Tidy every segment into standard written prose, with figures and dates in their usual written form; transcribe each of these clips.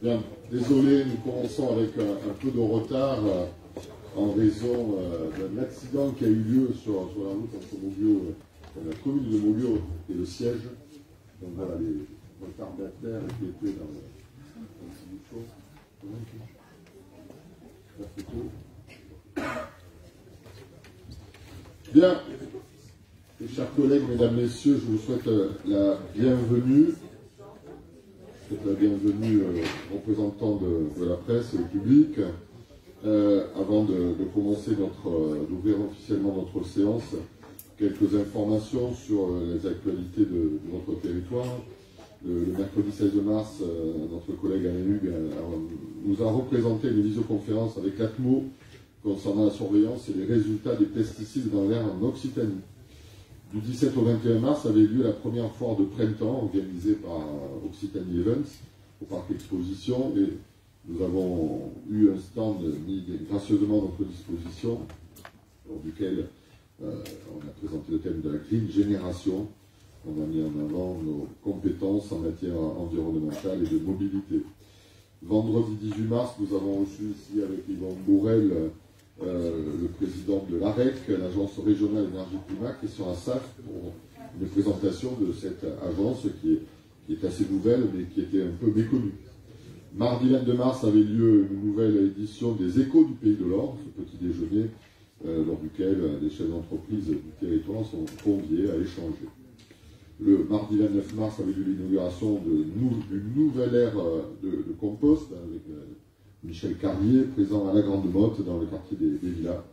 Bien, désolé, nous commençons avec un peu de retard en raison d'un accident qui a eu lieu sur la route entre Mauguio, la commune de Mauguio et le siège. Donc voilà, les retardataires qui étaient dans le la photo. Bien, mes chers collègues, mesdames, messieurs, je vous souhaite la bienvenue. Je souhaite la bienvenue représentants de la presse et du public. Avant de commencer d'ouvrir officiellement notre séance, quelques informations sur les actualités de notre territoire. Le mercredi 16 mars, notre collègue Alain Hugues nous a représenté une visioconférence avec l'ATMO concernant la surveillance et les résultats des pesticides dans l'air en Occitanie. Du 17 au 21 mars avait lieu la première foire de printemps organisée par Occitanie Events au parc Exposition et nous avons eu un stand mis gracieusement à notre disposition lors duquel on a présenté le thème de la Green Génération. On a mis en avant nos compétences en matière environnementale et de mobilité. Vendredi 18 mars, nous avons reçu ici avec Yvon Bourrel le président de l'AREC, l'Agence régionale énergie-climat, qui est sur la SAF pour une présentation de cette agence qui est assez nouvelle mais qui était un peu méconnue. Mardi 22 mars avait lieu une nouvelle édition des Échos du Pays de l'Or, ce petit déjeuner lors duquel les chefs d'entreprise du territoire sont conviés à échanger. Le mardi 29 mars avait lieu l'inauguration d'une nouvelle ère de compost avec Michel Carlier, présent à la Grande Motte dans le quartier des Villas.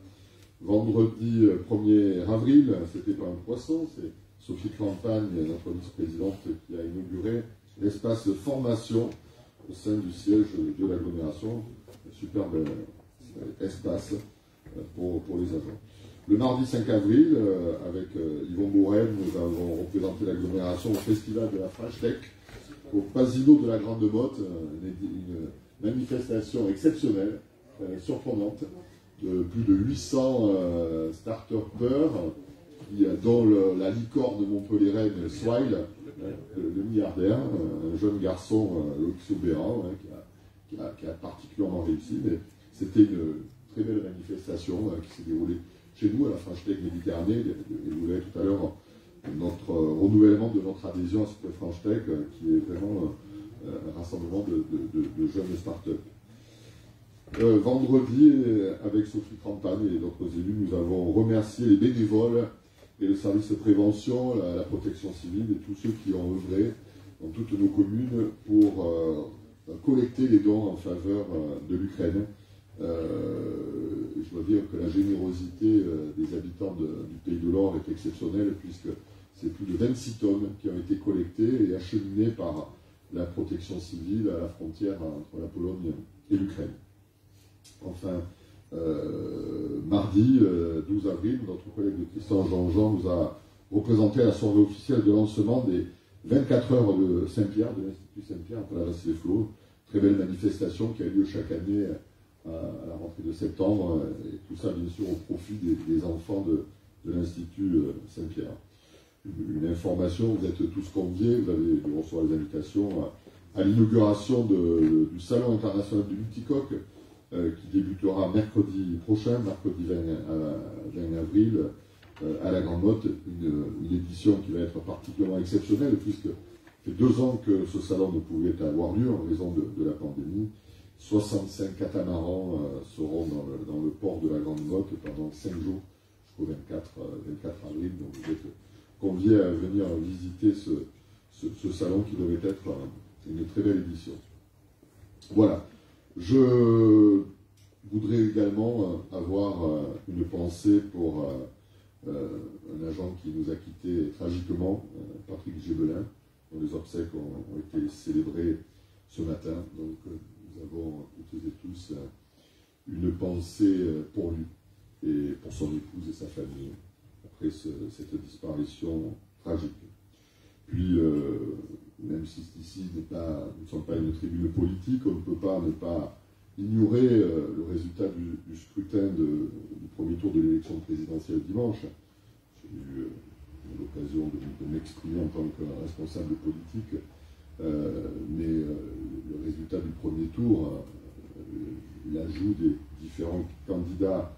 Vendredi 1er avril, c'était pas un poisson, c'est Sophie Campagne, notre vice-présidente, qui a inauguré l'espace de formation au sein du siège de l'agglomération. Un superbe espace pour les agents. Le mardi 5 avril, avec Yvon Bourrel, nous avons représenté l'agglomération au Festival de la French Tech, au Pasino de la Grande Motte, une manifestation exceptionnelle, surprenante, de plus de 800 start-upers, dont la licorne montpelliéraine Swile, le milliardaire, un jeune garçon luxubéant qui a particulièrement réussi. Mais c'était une très belle manifestation qui s'est déroulée chez nous, à la French Tech Méditerranée, et vous voyez tout à l'heure notre renouvellement de notre adhésion à cette French Tech, qui est vraiment un rassemblement de jeunes start-up. Vendredi, avec Sophie Campagne et d'autres élus, nous avons remercié les bénévoles et le service de prévention, la protection civile et tous ceux qui ont œuvré dans toutes nos communes pour collecter les dons en faveur de l'Ukraine. Je dois dire que la générosité des habitants du Pays de l'Or est exceptionnelle, puisque c'est plus de 26 tonnes qui ont été collectées et acheminées par la protection civile à la frontière entre la Pologne et l'Ukraine. Enfin, mardi 12 avril, notre collègue de Tristan Jean-Jean nous a représenté la soirée officielle de lancement des 24 heures de Saint-Pierre, de l'Institut Saint-Pierre, entre la Vasse et les Flots. Très belle manifestation qui a lieu chaque année à la rentrée de septembre, et tout ça bien sûr au profit des enfants de l'Institut Saint-Pierre. Une information, vous êtes tous conviés, vous avez dû recevoir les invitations à l'inauguration du Salon international du multicoque, qui débutera mercredi prochain, mercredi 20 avril, à la Grande Motte, une édition qui va être particulièrement exceptionnelle, puisque ça fait 2 ans que ce salon ne pouvait avoir lieu en raison de la pandémie. 65 catamarans seront dans le port de la Grande Motte pendant 5 jours jusqu'au 24 avril. Donc vous êtes conviés à venir visiter ce salon qui devait être une très belle édition. Voilà. Je voudrais également avoir une pensée pour un agent qui nous a quittés tragiquement, Patrick Gébelin, dont les obsèques ont été célébrées ce matin. Donc nous avons toutes et tous une pensée pour lui et pour son épouse et sa famille après cette disparition tragique. Puis, même si ici nous ne sommes pas une tribune politique, on ne peut pas ne pas ignorer le résultat du scrutin du premier tour de l'élection présidentielle dimanche. J'ai eu l'occasion de m'exprimer en tant que responsable politique, mais le résultat du premier tour, l'ajout des différents candidats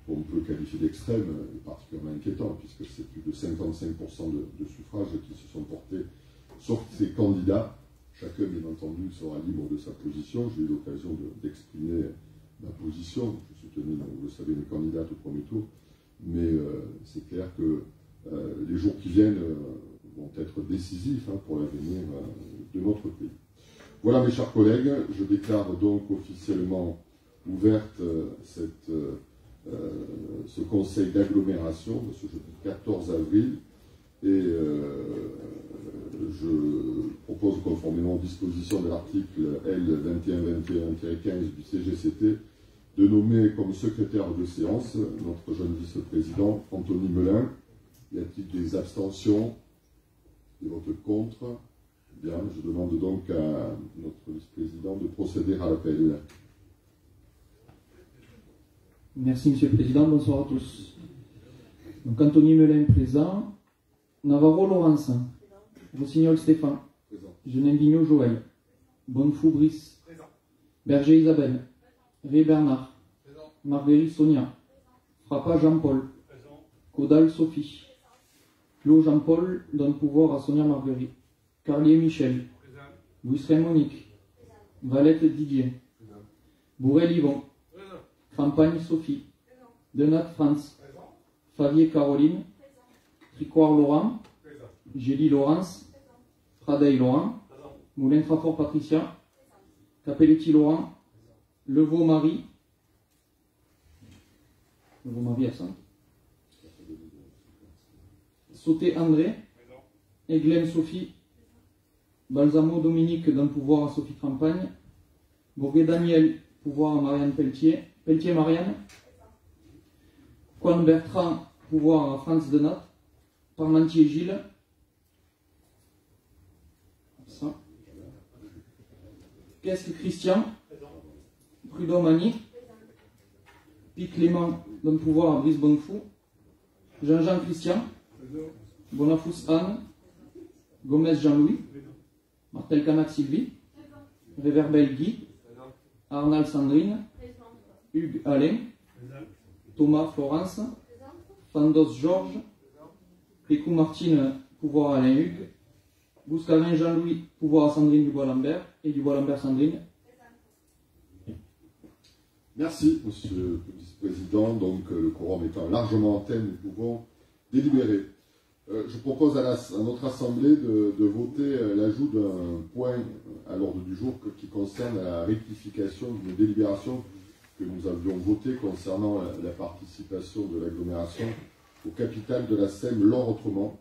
qu'on peut qualifier d'extrême est particulièrement inquiétant, puisque c'est plus de 55% de suffrages qui se sont portés sur ces candidats. Chacun, bien entendu, sera libre de sa position. J'ai eu l'occasion d'exprimer ma position. Je soutenais, vous le savez, mes candidates au premier tour. Mais c'est clair que les jours qui viennent vont être décisifs pour l'avenir de notre pays. Voilà, mes chers collègues, je déclare donc officiellement ouverte ce conseil d'agglomération de ce jeudi 14 avril. Et je propose, conformément aux dispositions de l'article L2121-15 du CGCT, de nommer comme secrétaire de séance notre jeune vice-président Anthony Melin. Y a-t-il des abstentions, des votes contre? Bien, je demande donc à notre vice-président de procéder à l'appel. Merci, Monsieur le Président. Bonsoir à tous. Donc, Anthony Melin présent. Navarro Laurence. Rossignol Stéphane. Genin Vigneault Joël. Bonnefou Brice. Berger Isabelle. Ré Bernard. Marguerite Sonia. Frappa Jean-Paul. Caudal Sophie. Clos Jean-Paul donne pouvoir à Sonia Marguerite. Carlier Michel. Bousseret Monique. Valette Didier. Bourrel Yvon. Campagne Sophie. Denat France. Favier Caroline. Tricoire Laurent. Gély Laurence. Pradeil Laurent. Moulin Trafort Patricia. Capelletti Laurent. Levaux Marie. Levaux Marie absent. Sauté André. Aiglem Sophie. Balsamo Dominique donne pouvoir à Sophie Campagne. Bourguet Daniel, pouvoir à Marianne Pelletier. Pelletier Marianne. Coin Bertrand, pouvoir à France Denat. Parmentier Gilles. Ça. Qu'est-ce que Christian? Prudhomme Annie. Pic Clément donne pouvoir à Brice Bonnefou. Jean-Jean Christian. Bonafous Anne. Gomez Jean-Louis. Martel Canac Sylvie. Réverbel Guy. Arnal Sandrine. Hugues Alain. Thomas Florence. Fandos Georges. Pécou Martine, pouvoir à Alain Hugues. Bouscavin Jean-Louis, pouvoir à Sandrine Dubois-Lambert. Et Dubois-Lambert Sandrine. Merci, Monsieur le Vice-président. Donc, le quorum étant largement en thème, nous pouvons délibérer. Je propose à notre Assemblée de voter l'ajout d'un point à l'ordre du jour qui concerne la rectification d'une délibération que nous avions votée concernant la participation de l'agglomération au capital de la SEM Laure Autrement,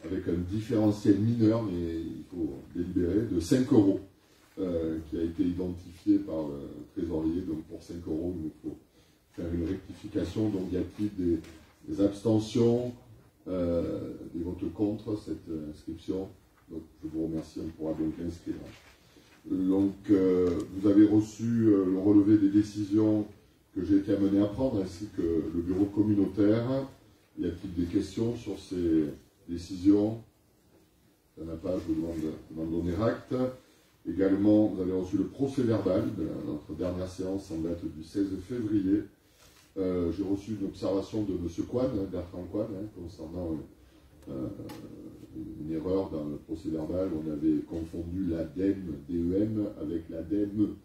avec un différentiel mineur, mais il faut délibérer, de 5 €, qui a été identifié par le trésorier. Donc pour 5 €, il faut faire une rectification. Donc y a-t-il des abstentions, des votes contre cette inscription? Donc je vous remercie, on pourra donc inscrire. Donc vous avez reçu le relevé des décisions que j'ai été amené à prendre, ainsi que le bureau communautaire. Y a-t-il des questions sur ces décisions? Il n'y en a pas, je vous demande d'en donner acte. Également, vous avez reçu le procès verbal de notre dernière séance en date du 16 février. J'ai reçu une observation de M. Coine, Bertrand Coine, concernant une erreur dans le procès verbal. On avait confondu l'ADEME, DEM, avec l'ADEME.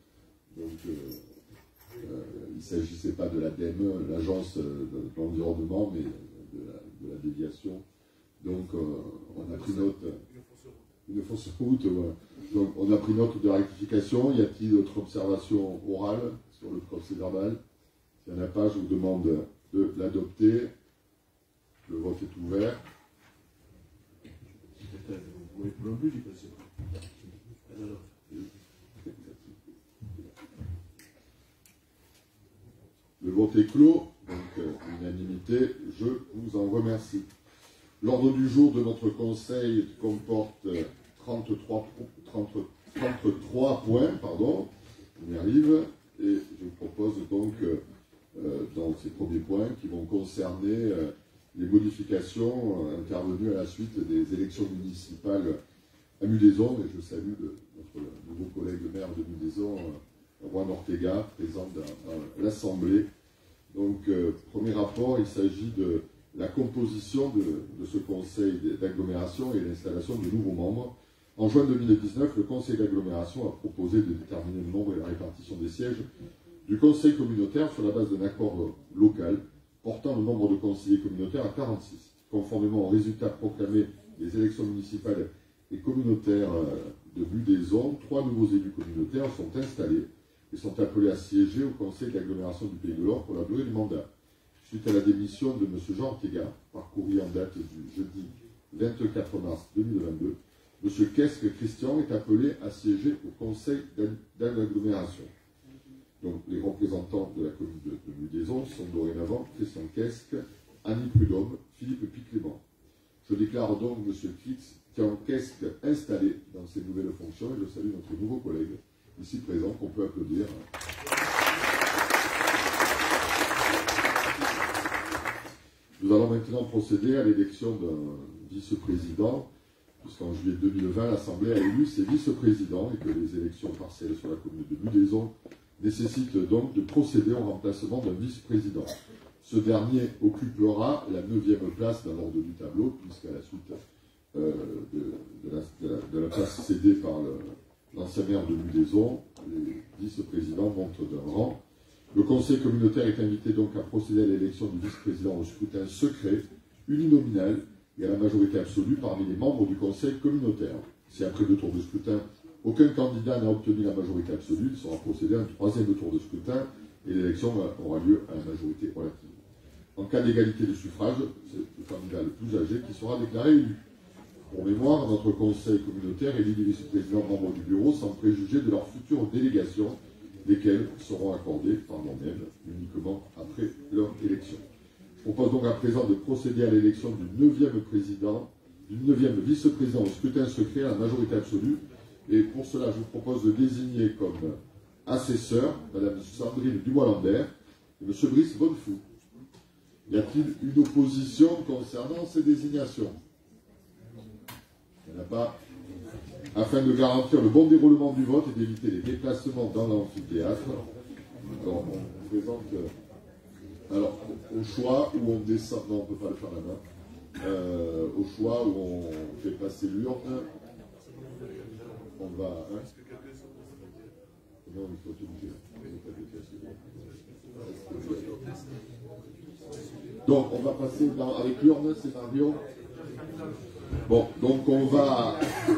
Donc, il ne s'agissait pas de l'ADEME, l'agence de l'environnement, mais de la déviation. Donc, on a pris note. Une fausse route, voilà. Donc, on a pris note de la rectification. Y a-t-il d'autres observations orales sur le procès verbal? S'il n'y en a pas, je vous demande de l'adopter. Le vote est ouvert. Le vote est clos, donc unanimité, je vous en remercie. L'ordre du jour de notre conseil comporte 33 points, on y arrive, et je vous propose donc, dans ces premiers points, qui vont concerner les modifications intervenues à la suite des élections municipales à Mudaison, et je salue notre nouveau collègue le maire de Mudaison, Juan Ortega, présent dans l'Assemblée. Donc, premier rapport, il s'agit de la composition de ce conseil d'agglomération et l'installation de nouveaux membres. En juin 2019, le conseil d'agglomération a proposé de déterminer le nombre et la répartition des sièges du conseil communautaire sur la base d'un accord local portant le nombre de conseillers communautaires à 46. Conformément aux résultats proclamés des élections municipales et communautaires de Mudaison, 3 nouveaux élus communautaires sont installés et sont appelés à siéger au conseil d'agglomération du Pays de l'Or pour la durée du mandat. Suite à la démission de M. Jean Ortega, par courrier en date du jeudi 24 mars 2022, M. Quesque Christian est appelé à siéger au conseil d'agglomération. Donc, les représentants de la commune de Mudaison sont dorénavant Christian Quesque, Annie Prudhomme, Philippe Piclément. Je déclare donc M. Christian Quesque installé dans ses nouvelles fonctions et je salue notre nouveau collègue ici présent qu'on peut applaudir. Nous allons maintenant procéder à l'élection d'un vice-président, puisqu'en juillet 2020, l'Assemblée a élu ses vice-présidents et que les élections partielles sur la commune de Mudaison nécessitent donc de procéder au remplacement d'un vice-président. Ce dernier occupera la 9e place dans l'ordre du tableau, puisqu'à la suite de la place cédée par l'ancien maire de Mudaison, les vice-présidents montent d'un rang. Le conseil communautaire est invité donc à procéder à l'élection du vice-président au scrutin secret, uninominal et à la majorité absolue parmi les membres du conseil communautaire. Si après 2 tours de scrutin, aucun candidat n'a obtenu la majorité absolue, il sera procédé à un 3e tour de scrutin et l'élection aura lieu à la majorité relative. En cas d'égalité de suffrage, c'est le candidat le plus âgé qui sera déclaré élu. Pour mémoire, notre conseil communautaire élit les vice-présidents membres du bureau sans préjuger de leur future délégation, lesquelles seront accordées par moi-même uniquement après leur élection. Je propose donc à présent de procéder à l'élection du 9e président, du 9e vice-président au scrutin secret à la majorité absolue. Et pour cela, je vous propose de désigner comme assesseur Mme Sandrine Dumois-Lambert et M. Brice Bonnefou. Y a-t-il une opposition concernant ces désignations? Il n'y en a pas. Afin de garantir le bon déroulement du vote et d'éviter les déplacements dans l'amphithéâtre, on présente alors au choix où on descend, non on ne peut pas le faire là-bas, au choix où on fait passer l'urne, on va... Hein, non, il faut tout dire. Donc on va passer avec l'urne, scénario. Bon, donc on va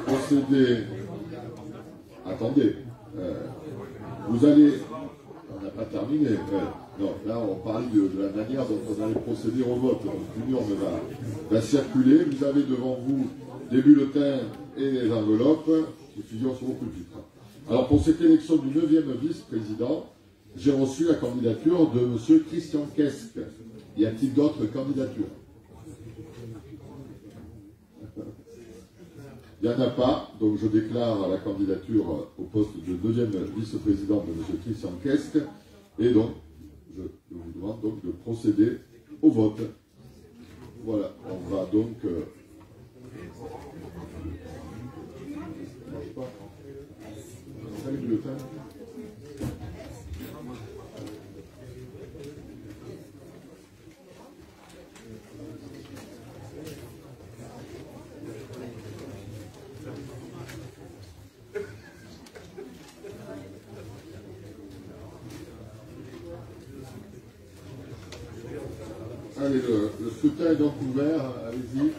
procéder. Attendez, vous allez. On n'a pas terminé. Non, là on parle de la manière dont on allait procéder au vote. Donc une urne va circuler. Vous avez devant vous les bulletins et les enveloppes qui figurent sur vos pupitres. Alors pour cette élection du 9e vice-président, j'ai reçu la candidature de M. Christian Quesque. Y a-t-il d'autres candidatures? Il n'y en a pas, donc je déclare la candidature au poste de 9e vice-président de M. Christian Quesque, et donc je vous demande donc de procéder au vote. Voilà, on va donc... Salut le bulletin. Allez, le scrutin est donc ouvert, allez-y.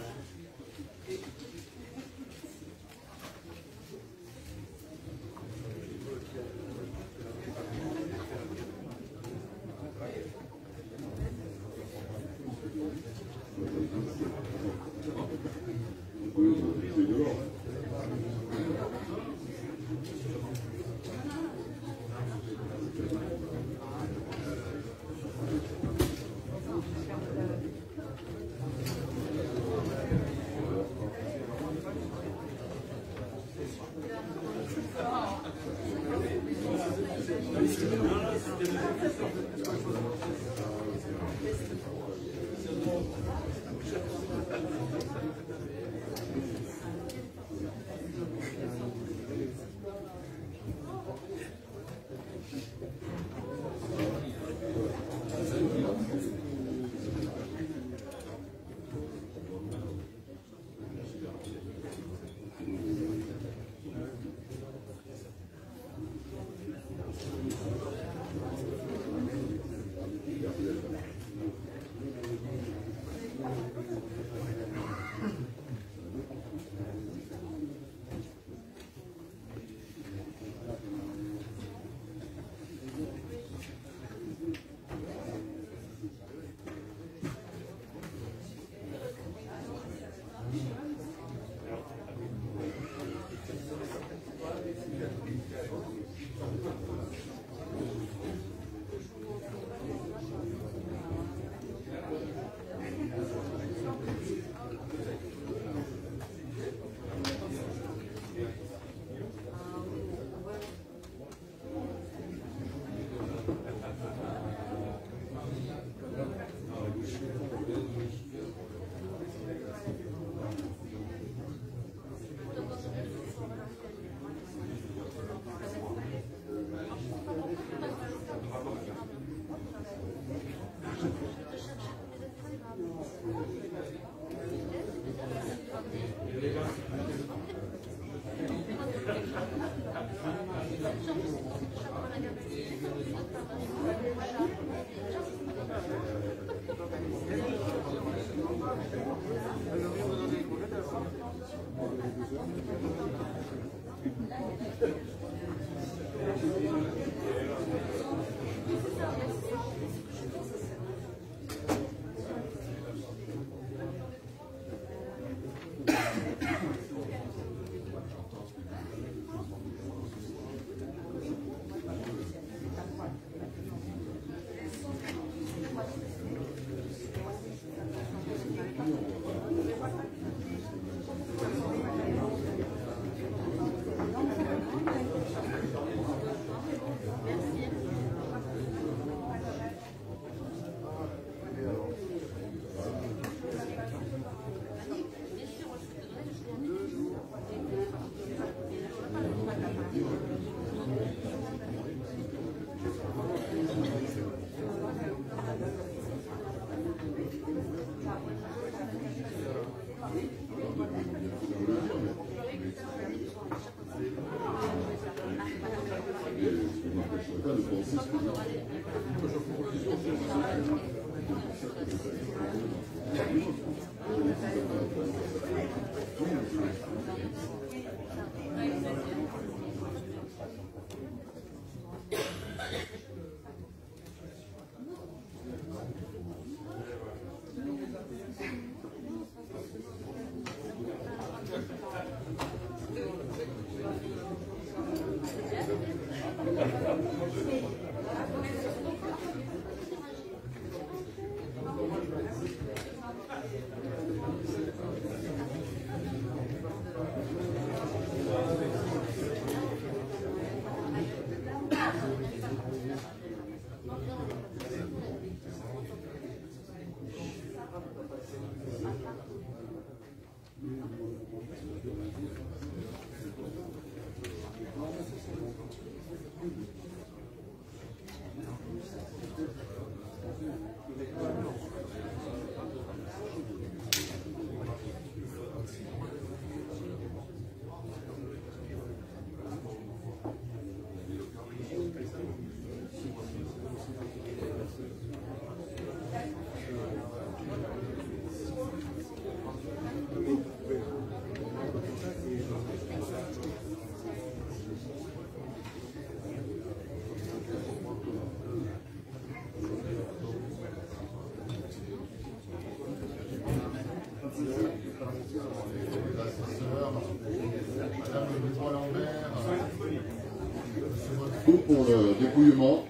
Pour le dépouillement.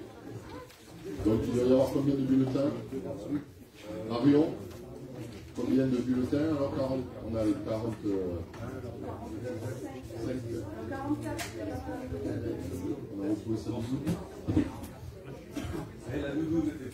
Donc il va y avoir combien de bulletins? Marion, combien de bulletins? Alors 40, on a les 40. 44. On a retrouvé ça dessous. La doudoune était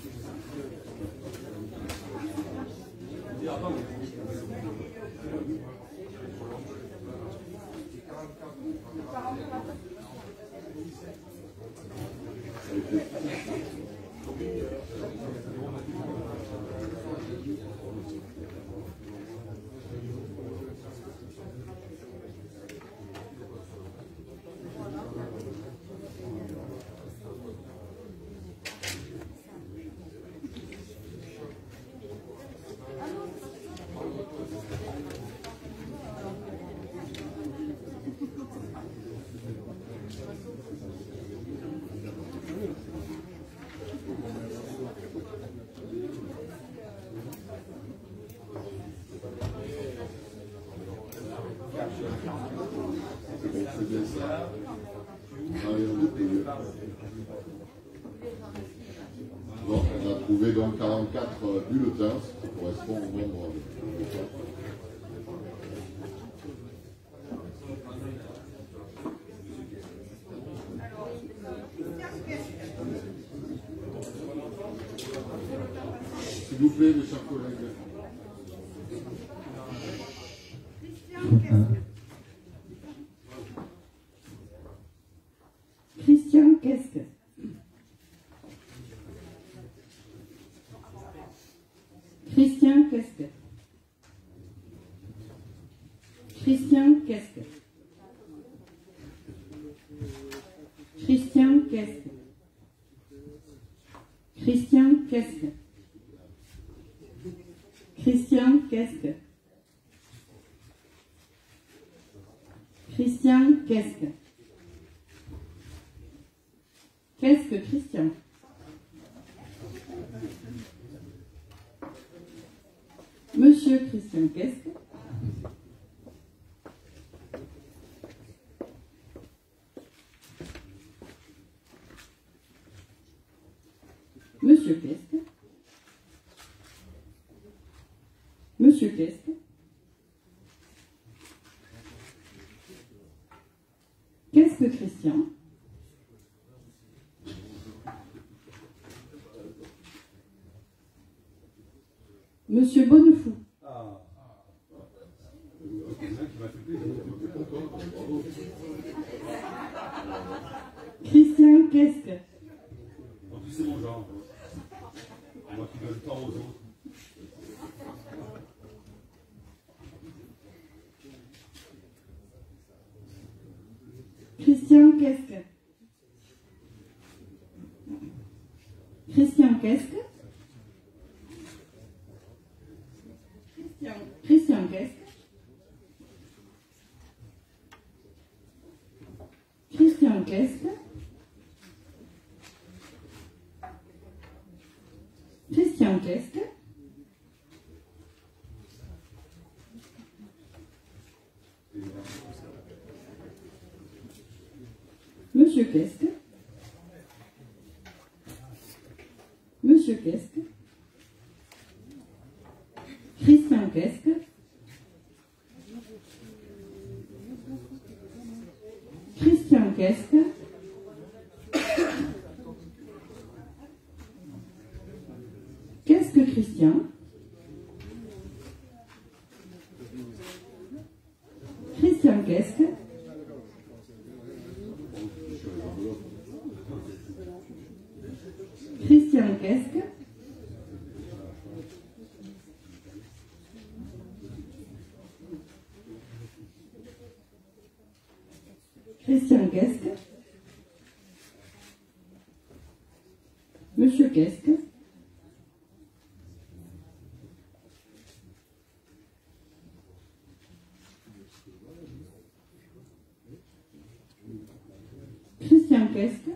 C'est bien ça. Marion dépouille. Bon, on a trouvé donc 44 bulletins, ce qui correspond au nombre de bulletins. S'il vous plaît, mes chers collègues. Christian Quesque. Christian Quesque. Christian Christian, qu'est-ce que? Christian, qu'est-ce que? Christian, qu'est-ce que? Christian, qu'est-ce que? Christian, qu'est-ce que? Qu'est-ce que Christian? Monsieur Christian, qu'est-ce que? Monsieur, qu'est-ce que? Monsieur, qu'est-ce que? Qu'est-ce que Christian? Monsieur Bonnefou. Christian, qu'est-ce que? En plus, c'est mon genre. Moi qui donne le temps aux autres. Christian, qu'est-ce que? Christian, qu'est-ce que? Christian, qu'est-ce que? Christian, qu'est-ce que? Christian, qu'est-ce que? Monsieur, qu'est-ce que? Monsieur, qu'est-ce que? Christian, qu'est-ce que? Christian, qu'est-ce que? Qu'est-ce que Christian? Christian, qu'est-ce que? Christian, qu'est-ce que? Christian, qu'est-ce que? Monsieur, qu'est-ce que? Christian, qu'est-ce que?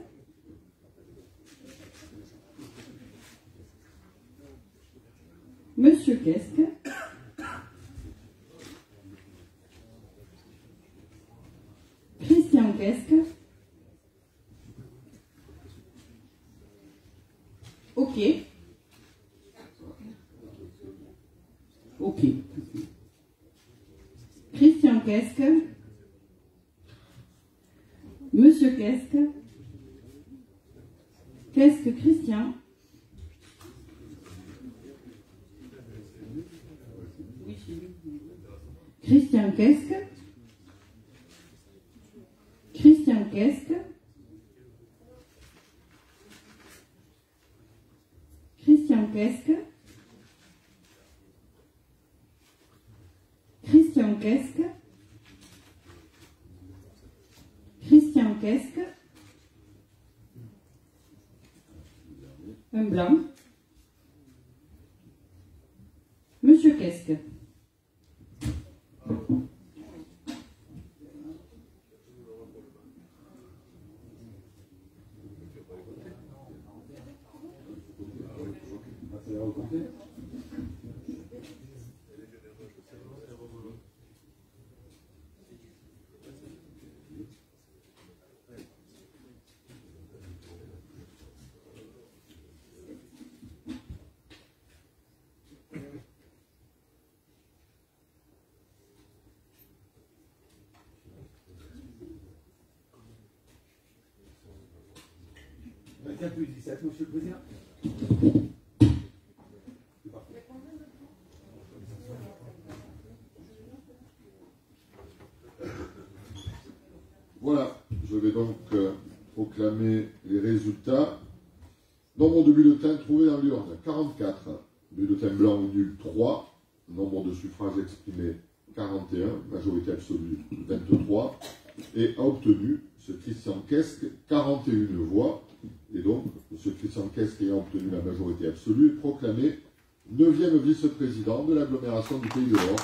Monsieur, qu'est-ce que? Christian, qu'est-ce que? Ok. Ok. Christian, qu'est-ce que? Monsieur, qu'est-ce que? Qu'est-ce que Christian? Christian, qu'est-ce que? Christian, qu'est-ce que? Christian, qu'est-ce que? Christian, qu'est-ce que? Christian, qu'est-ce que? Un blanc. Monsieur, qu'est-ce que? Plus 17, monsieur le président. Voilà, je vais donc proclamer les résultats. Nombre de bulletins trouvés dans l'urne, 44. Bulletins blancs ou nuls, 3. Nombre de suffrages exprimés, 41, majorité absolue 23, et a obtenu, ce Christian Quesque, 41 voix. Et donc, ce Christian Quesque ayant obtenu la majorité absolue est proclamé 9e vice-président de l'agglomération du Pays de l'Or.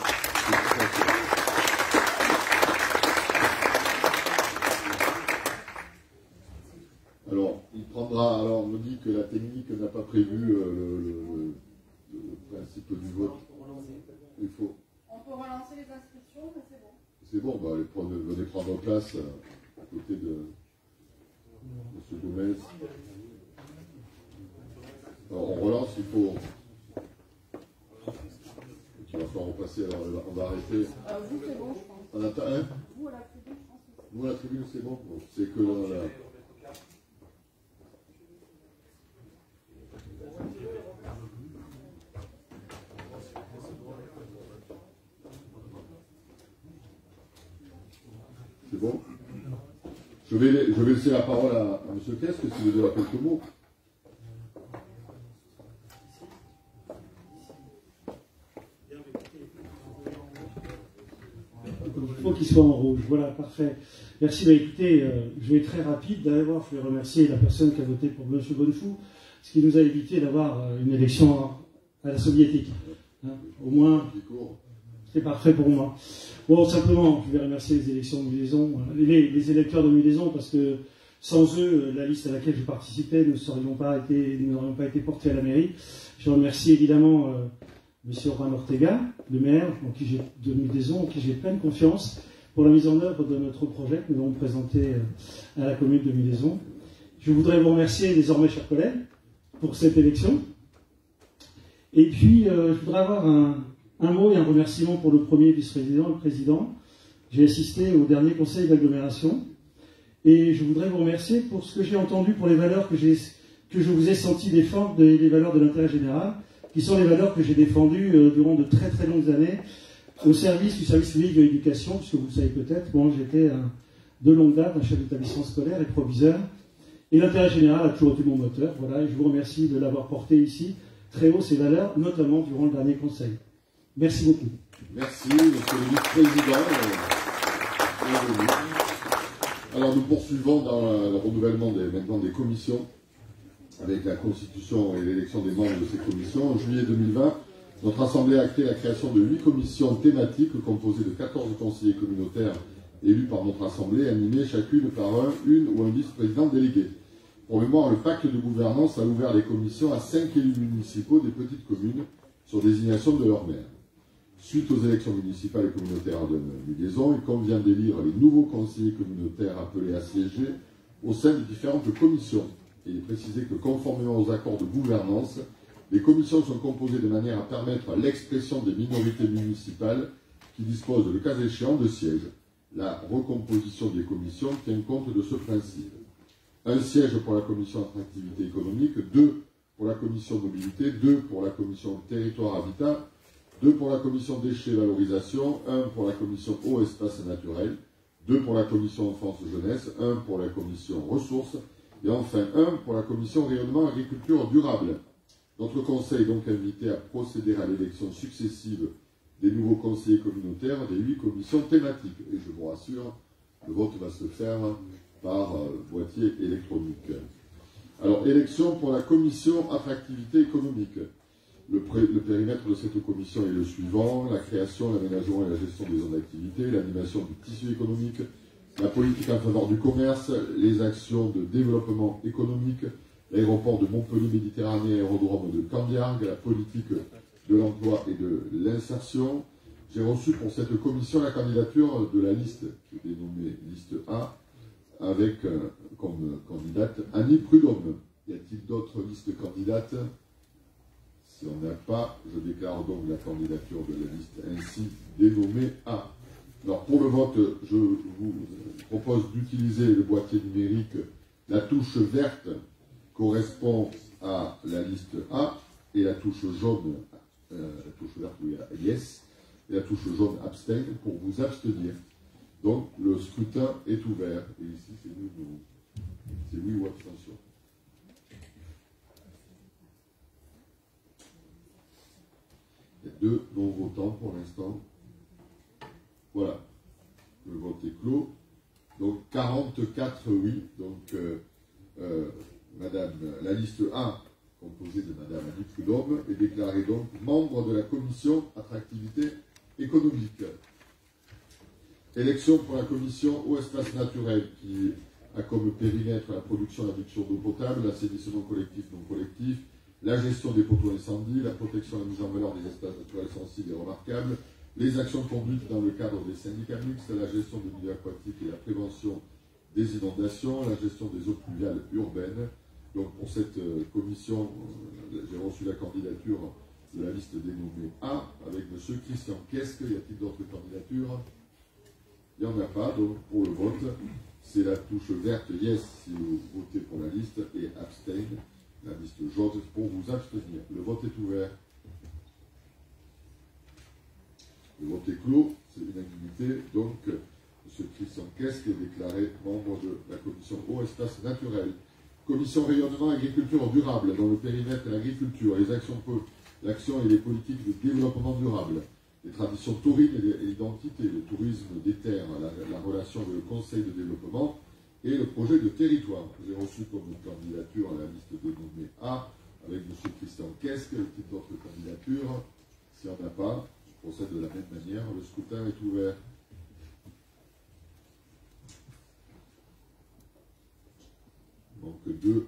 Alors, il prendra, alors on me dit que la technique n'a pas prévu le principe du vote. Il faut. On peut relancer les inscriptions, mais c'est bon. C'est bon, bah, venez prendre place à côté de M. Gomez. Alors, on relance, il faut. Il va falloir repasser, alors on va arrêter. Vous, c'est bon, je pense. On attend, hein? Vous, à la tribune, je pense que c'est bon. Vous, à la tribune, c'est bon? Bon, c'est que là. C'est bon? Je vais laisser la parole à M. Quesque s'il veut dire quelques mots. Il faut qu'il soit en rouge. Voilà, parfait. Merci. Bah, écoutez, je vais être très rapide. D'abord, je voulais remercier la personne qui a voté pour M. Bonnefou, ce qui nous a évité d'avoir une élection à la soviétique. Hein, au moins, c'est parfait pour moi. Bon, simplement, je vais remercier les élections de Mulaison, les électeurs de Mulaison, parce que sans eux, la liste à laquelle je participais, nous n'aurions pas été portés à la mairie. Je remercie évidemment M. Juan Ortega, le maire, de Mulaison, en qui j'ai pleine confiance pour la mise en œuvre de notre projet que nous avons présenté à la commune de Mulaison. Je voudrais vous remercier désormais, chers collègues, pour cette élection. Et puis, je voudrais avoir un mot et un remerciement pour le premier vice-président, le président. J'ai assisté au dernier conseil d'agglomération et je voudrais vous remercier pour ce que j'ai entendu, pour les valeurs que je vous ai senti défendre, les valeurs de l'intérêt général, qui sont les valeurs que j'ai défendues durant de très très longues années au service du service public de l'éducation, puisque vous le savez peut-être, moi j'étais de longue date un chef d'établissement scolaire et proviseur, et l'intérêt général a toujours été mon moteur. Voilà, et je vous remercie de l'avoir porté ici très haut, ces valeurs, notamment durant le dernier conseil. Merci beaucoup. Merci, monsieur le vice-président. Bienvenue. Alors, nous poursuivons dans le renouvellement maintenant des commissions, avec la constitution et l'élection des membres de ces commissions. En juillet 2020, notre Assemblée a acté la création de 8 commissions thématiques composées de 14 conseillers communautaires élus par notre Assemblée, animées chacune par une ou un vice-président délégué. Pour mémoire, le pacte de gouvernance a ouvert les commissions à 5 élus municipaux des petites communes sur désignation de leur maire. Suite aux élections municipales et communautaires de Mulaison, il convient d'élire les nouveaux conseillers communautaires appelés à siéger au sein des différentes commissions. Et il est précisé que conformément aux accords de gouvernance, les commissions sont composées de manière à permettre l'expression des minorités municipales qui disposent, le cas échéant, de sièges. La recomposition des commissions tient compte de ce principe. Un siège pour la commission attractivité économique, 2 pour la commission mobilité, 2 pour la commission territoire habitat, 2 pour la commission déchets valorisation, 1 pour la commission eau espace naturel, 2 pour la commission enfance jeunesse, 1 pour la commission ressources, et enfin 1 pour la commission rayonnement agriculture durable. Notre conseil est donc invité à procéder à l'élection successive des nouveaux conseillers communautaires des 8 commissions thématiques. Et je vous rassure, le vote va se faire par boîtier électronique. Alors, élection pour la commission attractivité économique. Le périmètre de cette commission est le suivant: la création, l'aménagement et la gestion des zones d'activité, l'animation du tissu économique, la politique en faveur du commerce, les actions de développement économique, l'aéroport de Montpellier-Méditerranée, aérodrome de Candiargues, la politique de l'emploi et de l'insertion. J'ai reçu pour cette commission la candidature de la liste, qui est dénommée liste A, avec comme candidate Annie Prudhomme. Y a-t-il d'autres listes candidates? Si on n'a pas, je déclare donc la candidature de la liste ainsi dénommée A. Alors pour le vote, je vous propose d'utiliser le boîtier numérique. La touche verte correspond à la liste A et la touche jaune, la touche verte, oui, yes, et la touche jaune abstain pour vous abstenir. Donc le scrutin est ouvert. Et ici, c'est oui ou abstention. Il y a 2 non-votants pour l'instant. Voilà. Le vote est clos. Donc 44 oui. Donc la liste A, composée de Madame Annie Prudhomme, est déclarée donc membre de la commission attractivité économique. Élection pour la commission eau espace naturel qui a comme périmètre la production et l'adduction d'eau potable, l'assainissement collectif non collectif, la gestion des poteaux incendies, la protection et la mise en valeur des espaces naturels sensibles et remarquables, les actions conduites dans le cadre des syndicats mixtes, la gestion des milieux aquatiques et la prévention des inondations, la gestion des eaux pluviales urbaines. Donc pour cette commission, j'ai reçu la candidature de la liste dénommée A avec M. Christian Quesque. Y a-t-il d'autres candidatures? Il n'y en a pas, donc pour le vote, c'est la touche verte yes si vous votez pour la liste et abstain, la liste jaune pour vous abstenir. Le vote est ouvert. Le vote est clos, c'est l'unanimité. Donc, M. Christian Quesque est déclaré membre de la commission eau espace naturel. Commission rayonnement agriculture durable, dans le périmètre de l'agriculture, les actions, l'action et les politiques de développement durable, les traditions taurines et l'identité, le tourisme des terres, la relation avec le conseil de développement et le projet de territoire. J'ai reçu comme candidature à la liste dénommée A avec M. Christian Quesque, le type d'autres candidatures. S'il n'y en a pas, je procède de la même manière. Le scrutin est ouvert. Donc deux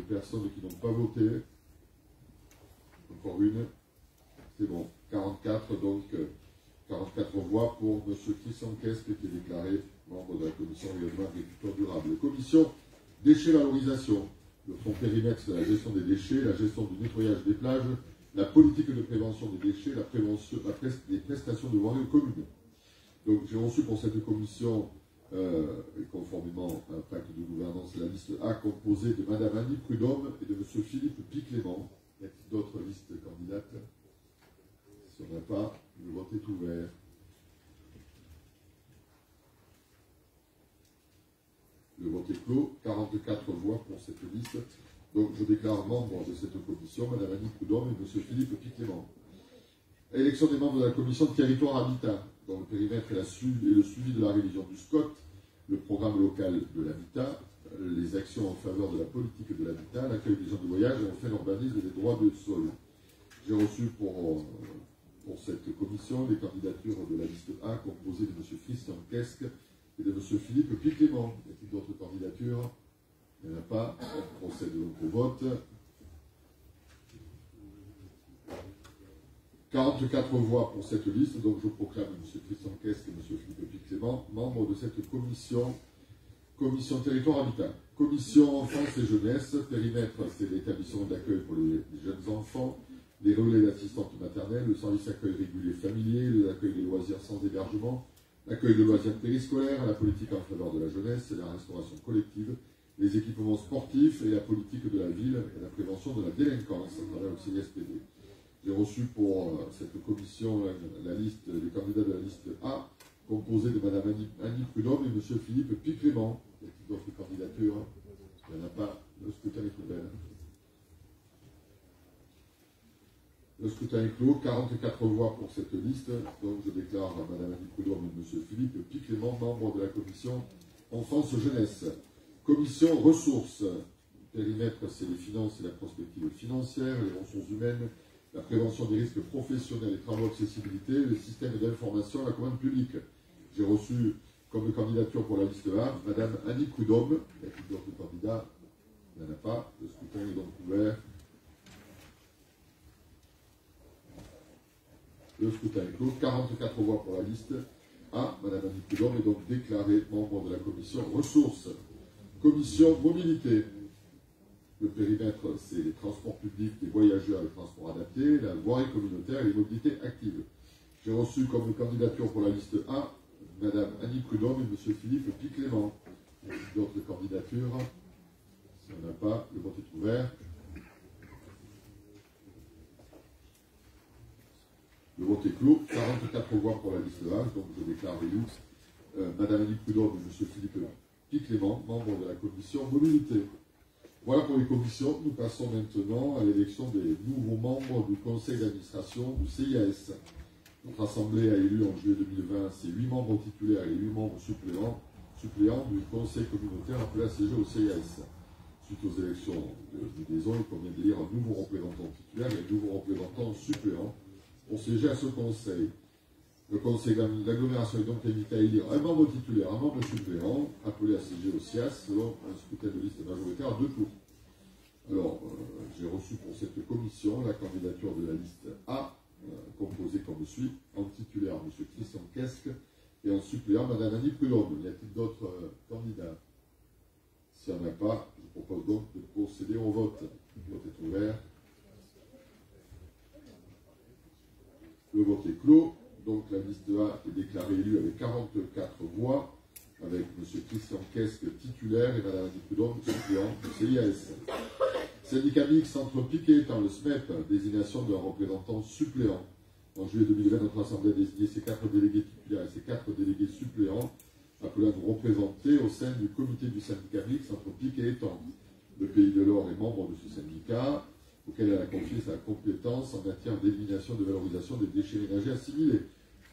personnes qui n'ont pas voté. Encore une. C'est bon. 44, donc 44 voix pour M. Christian Quesque qui est déclaré membre de la commission rayonnement agriculture durable. Commission déchets-valorisation. Son périmètre, c'est la gestion des déchets, la gestion du nettoyage des plages, la politique de prévention des déchets, les prestations de voirie commune. Donc j'ai reçu pour cette commission, conformément à un pacte de gouvernance, la liste A composée de Mme Annie Prudhomme et de M. Philippe Piclément. Y a-t-il d'autres listes candidates? Si on n'a pas, le vote est ouvert. Le vote est clos. 44 voix pour cette liste. Donc je déclare membre de cette commission Mme Annie Prudhomme et M. Philippe Piclément. Élection des membres de la commission de territoire habitat, dont le périmètre est le suivi de la révision du SCOT, le programme local de l'habitat, les actions en faveur de la politique de l'habitat, l'accueil des gens de voyage et enfin l'urbanisme et les droits de sol. J'ai reçu pour cette commission les candidatures de la liste A composée de M. Christian Quesque et de M. Philippe Piclément. Y a-t-il d'autres candidatures? Il n'y en a pas. On procède donc au vote. 44 voix pour cette liste, donc je proclame M. Christian Quesque et M. Philippe Piclément membres de cette commission territoire habitat. Commission enfance et jeunesse, périmètre, c'est l'établissement d'accueil pour les jeunes enfants, les relais d'assistante maternelle, le service accueil régulier familier, l'accueil des loisirs sans hébergement, l'accueil de loisirs périscolaires, la politique en faveur de la jeunesse et la restauration collective, les équipements sportifs et la politique de la ville et la prévention de la délinquance à travers le CISPD. J'ai reçu pour cette commission la liste, les candidats de la liste A, composée de Mme Annie Prudhomme et M. Philippe Piclément. Y a-t-il d'autres candidatures? Il n'y en a pas. Le scrutin est ouvert. Le scrutin est clos. 44 voix pour cette liste. Donc je déclare Mme Annie Prudhomme et M. Philippe Piclément membres de la commission enfance-jeunesse. Commission ressources. Périmètre, c'est les finances et la prospective financière, les ressources humaines, la prévention des risques professionnels, les travaux d'accessibilité, les systèmes d'information, la commande publique. J'ai reçu comme candidature pour la liste A Mme Annie Prudhomme. Y a-t-il d'autres candidats? Il n'y en a pas. Le scrutin est donc ouvert. Le scrutin est clos. 44 voix pour la liste A. Mme Annie Prudhomme est donc déclarée membre de la commission ressources. Commission mobilité. Le périmètre, c'est les transports publics, les voyageurs, les transports adaptés, la voirie communautaire et les mobilités actives. J'ai reçu comme candidature pour la liste A Mme Annie Prudhomme et M. Philippe Piclément. D'autres candidatures? S'il n'y en a pas, le vote est ouvert. Le vote est clos. 44 voix pour la liste A, donc je déclare élus Mme Annie Prudhomme et M. Philippe Piclément, membres de la commission mobilité. Voilà pour les commissions. Nous passons maintenant à l'élection des nouveaux membres du conseil d'administration du CIAS. Notre Assemblée a élu en juillet 2020 ses 8 membres titulaires et 8 membres suppléants du Conseil communautaire appelé à siéger au CIS. Suite aux élections de Liaison, il convient d'élire un nouveau représentant titulaire et un nouveau représentant suppléant pour siéger à ce Conseil. Le Conseil d'agglomération est donc invité à élire un membre titulaire, un membre suppléant, appelé à siéger au CIS selon un scrutin de liste majoritaire à 2 tours. Alors, j'ai reçu pour cette commission la candidature de la liste A, composée comme suit, en titulaire M. Christian Quesque et en suppléant Mme Annie Prudhomme. Y a-t-il d'autres candidats? S'il n'y en a pas, je propose donc de procéder au vote. Le vote est ouvert. Le vote est clos. Donc la liste A est déclarée élue avec 44 voix, avec M. Christian Quesque titulaire et Mme Annie Prudhomme suppléant du CIS. Syndicat mixte entre Pic et Étang, le SMEP, désignation d'un représentant suppléant. En juillet 2020, notre Assemblée a désigné ses 4 délégués titulaires et ses 4 délégués suppléants, appelés à nous représenter au sein du comité du syndicat mixte entre Pic et Étang. Le Pays de l'Or est membre de ce syndicat, auquel elle a confié sa compétence en matière d'élimination et de valorisation des déchets ménagers assimilés.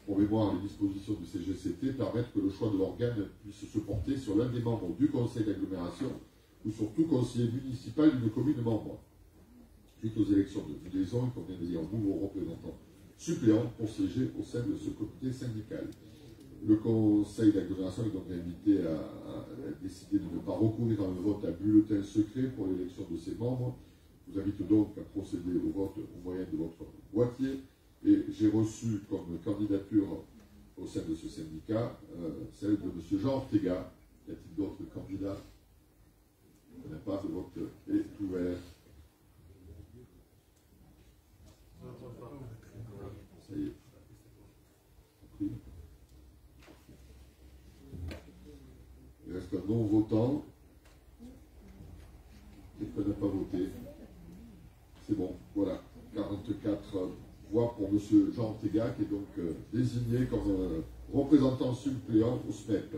Pour mémoire, les dispositions du CGCT permettent que le choix de l'organe puisse se porter sur l'un des membres du conseil d'agglomération ou sur tout conseiller municipal d'une commune membre. Suite aux élections de liaison, il convient d'élire un nouveau représentant suppléant pour siéger au sein de ce comité syndical. Le conseil d'agglomération est donc invité à décider de ne pas recourir à un vote à bulletin secret pour l'élection de ses membres. Je vous invite donc à procéder au vote au moyen de votre boîtier. Et j'ai reçu comme candidature au sein de ce syndicat celle de M. Jean Ortega. Y a-t-il d'autres candidats? Il n'y en a pas, le vote est ouvert. Ça y est. Il reste un non-votant. Quelqu'un n'a pas voté. C'est bon, voilà. 44 voix pour M. Jean Ortega, qui est donc désigné comme représentant suppléant au SMEP.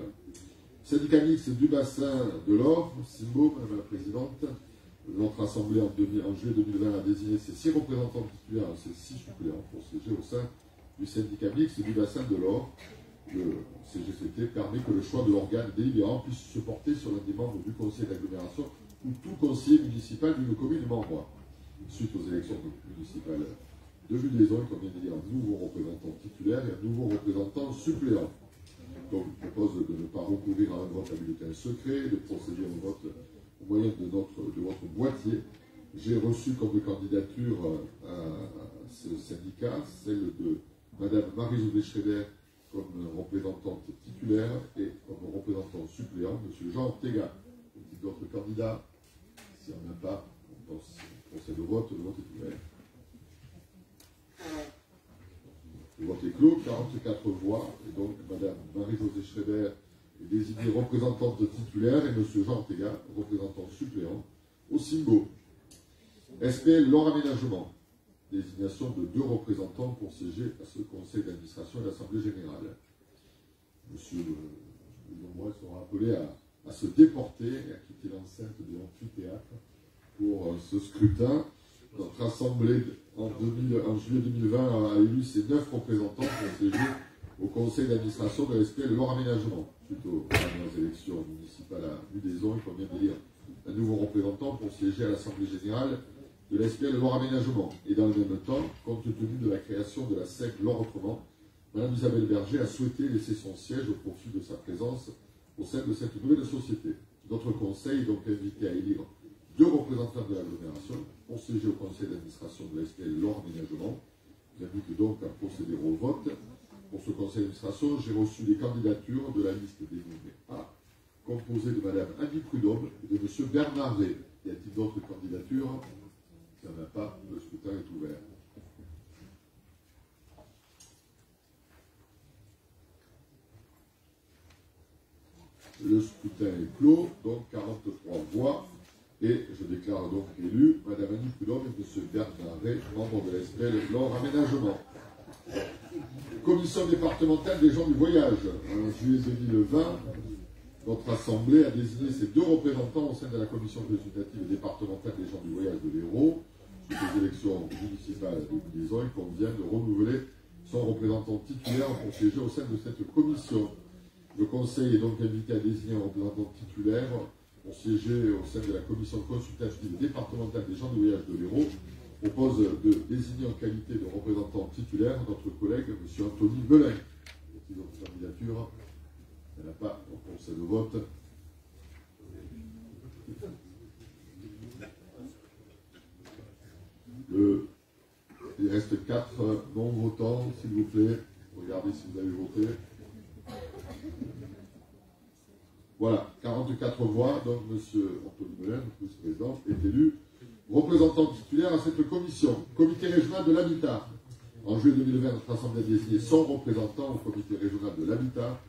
Syndicat mixte du bassin de l'Or, Simbo, Madame la Présidente. Notre Assemblée en juillet 2020 a désigné ses 6 représentants titulaires et ses 6 suppléants pour siéger au sein du syndicat mixte du bassin de l'Or. Le CGCT permet que le choix de l'organe délibérant puisse se porter sur l'un des membres du conseil d'agglomération ou tout conseiller municipal d'une commune membre. Suite aux élections municipales de Liaison, il convient d'élire un nouveau représentant titulaire et un nouveau représentant suppléant. Donc, je propose de ne pas recourir à un vote à bulletin secret, de procéder au vote au moyen de votre boîtier. J'ai reçu comme candidature à ce syndicat celle de Mme Marie-Josée Schreiber comme représentante titulaire et comme représentant suppléant, M. Jean Ortega. Y a-t-il d'autres candidats? S'il n'y en a pas, on procède au vote. Le vote est ouvert. Le vote est clos, 44 voix, et donc Mme Marie-Josée Schreiber est désignée représentante titulaire et M. Jean Ortega, représentant suppléant, au Simbo. SPL L'Or Aménagement, désignation de 2 représentants pour siéger à ce conseil d'administration et l'Assemblée générale. Monsieur Lombois sera appelé à se déporter et à quitter l'enceinte de l'amphithéâtre pour ce scrutin. Notre Assemblée, en juillet 2020, a élu ses 9 représentants pour siéger au conseil d'administration de l'SPL L'Or Aménagement. Suite aux dernières élections municipales à Liaison, il convient d'élire un nouveau représentant pour siéger à l'Assemblée générale de l'SPL L'Or Aménagement. Et dans le même temps, compte tenu de la création de la SEC L'Or Autrement, Mme Isabelle Berger a souhaité laisser son siège au profit de sa présence au sein de cette nouvelle société. Notre conseil est donc invité à élire 2 représentants de l'agglomération pour siéger au conseil d'administration de la SPL L'Or Aménagement. Je vous invite donc à procéder au vote. Pour ce conseil d'administration, j'ai reçu les candidatures de la liste des nommés A, composée de Mme Annie Prudhomme et de M. Bernard Rey. Y a-t-il d'autres candidatures? S'il n'y en a pas, le scrutin est ouvert. Le scrutin est clos, donc 43 voix. Et je déclare donc élu Mme Annie Prudhomme et M. Bernard Rey, membres de la SPL L'Or Aménagement. Commission départementale des gens du voyage. En juillet 2020, notre Assemblée a désigné ses 2 représentants au sein de la commission législative départementale des gens du voyage de l'Hérault. Suite aux élections municipales de Liaison, il convient de renouveler son représentant titulaire pour siéger au sein de cette commission. Le Conseil est donc invité à désigner un représentant titulaire pour siéger au sein de la commission consultative départementale des gens de voyage de l'Hérault. Propose de désigner en qualité de représentant titulaire notre collègue M. Anthony Belin. Y a-t-il d'autres candidatures? Il n'y en a pas, donc on procède au vote. Il reste 4 non-votants, s'il vous plaît. Regardez si vous avez voté. Voilà, 44 voix, donc M. Anthony Belin, le vice-président, est élu représentant titulaire à cette commission. Comité régional de l'habitat. En juillet 2020, notre Assemblée a désigné son représentant au comité régional de l'habitat.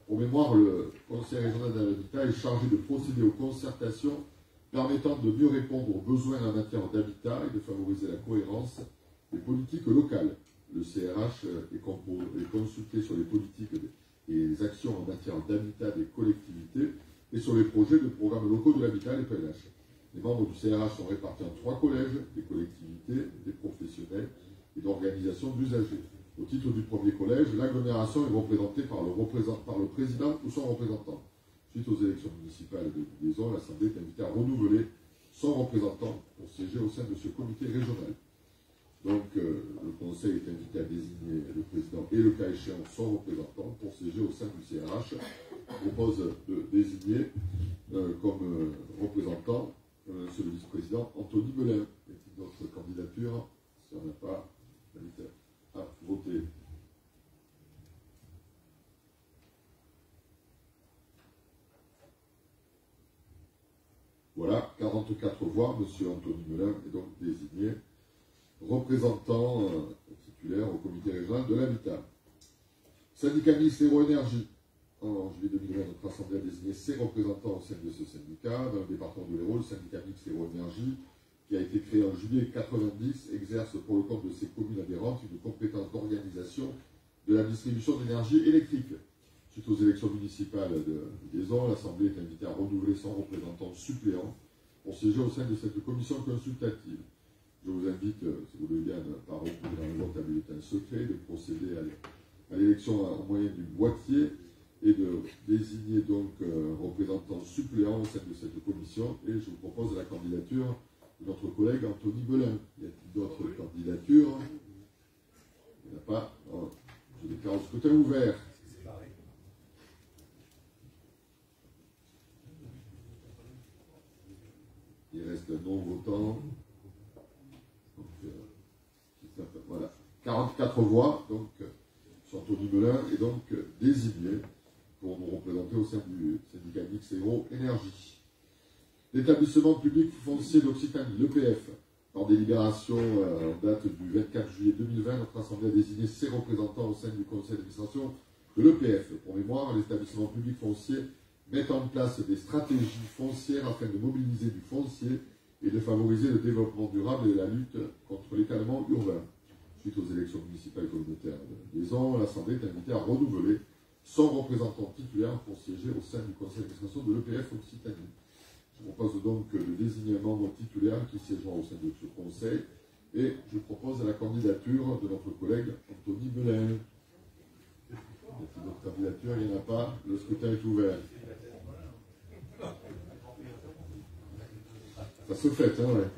Pour mémoire, le Conseil régional de l'habitat est chargé de procéder aux concertations permettant de mieux répondre aux besoins en matière d'habitat et de favoriser la cohérence des politiques locales. Le CRH est consulté sur les politiques et les actions en matière d'habitat des collectivités et sur les projets de programmes locaux de l'habitat, les PLH. Les membres du CRH sont répartis en 3 collèges, des collectivités, des professionnels et d'organisations d'usagers. Au titre du premier collège, l'agglomération est représentée par le président ou son représentant. Suite aux élections municipales de liaison, l'Assemblée est invitée à renouveler son représentant pour siéger au sein de ce comité régional. Donc, le Conseil est invité à désigner le président et le cas échéant son représentant pour siéger au sein du CRH. Je propose de désigner comme représentant monsieur le vice-président Anthony Belin. Y a-t-il d'autres candidatures? Si on n'a pas, invité à voter. Voilà, 44 voix. Monsieur Anthony Belin est donc désigné représentant titulaire au comité régional de l'habitat. Syndicat mixte Hérault-Énergie. En juillet 2020, notre Assemblée a désigné ses représentants au sein de ce syndicat. Dans le département de l'Hérault, le syndicat mixte Hérault-Énergie, qui a été créé en juillet 90, exerce pour le compte de ses communes adhérentes une compétence d'organisation de la distribution d'énergie électrique. Suite aux élections municipales de liaison, l'Assemblée est invitée à renouveler son représentant suppléant pour siéger au sein de cette commission consultative. Je vous invite, si vous voulez bien, ne pas recourir dans le vote à bulletin secret, de procéder à l'élection au moyen du boîtier et de désigner donc un représentant suppléant au sein de cette commission. Et je vous propose la candidature de notre collègue Anthony Belin. Y a-t-il d'autres candidatures? Il n'y en a pas. Alors, je déclare le scrutin ouvert. Il reste un non-votant. Voilà. 44 voix, donc Anthony Belin est donc désigné pour nous représenter au sein du syndicat mixte Hérault-Énergie. L'établissement public foncier d'Occitanie, l'EPF, par délibération en date du 24 juillet 2020, notre Assemblée a désigné ses représentants au sein du conseil d'administration de l'EPF. Pour mémoire, l'établissement public foncier met en place des stratégies foncières afin de mobiliser du foncier et de favoriser le développement durable et la lutte contre l'étalement urbain. Suite aux élections municipales et communautaires de liaison, l'Assemblée est invitée à renouveler son représentant titulaire pour siéger au sein du conseil d'administration de l'EPF Occitanie. Je propose donc de désigner un membre titulaire qui siégera au sein de ce conseil et je propose la candidature de notre collègue Anthony Belin. Y a-t-il d'autres candidatures? Il n'y en a pas. Le scrutin est ouvert. Ça se fait, hein, ouais.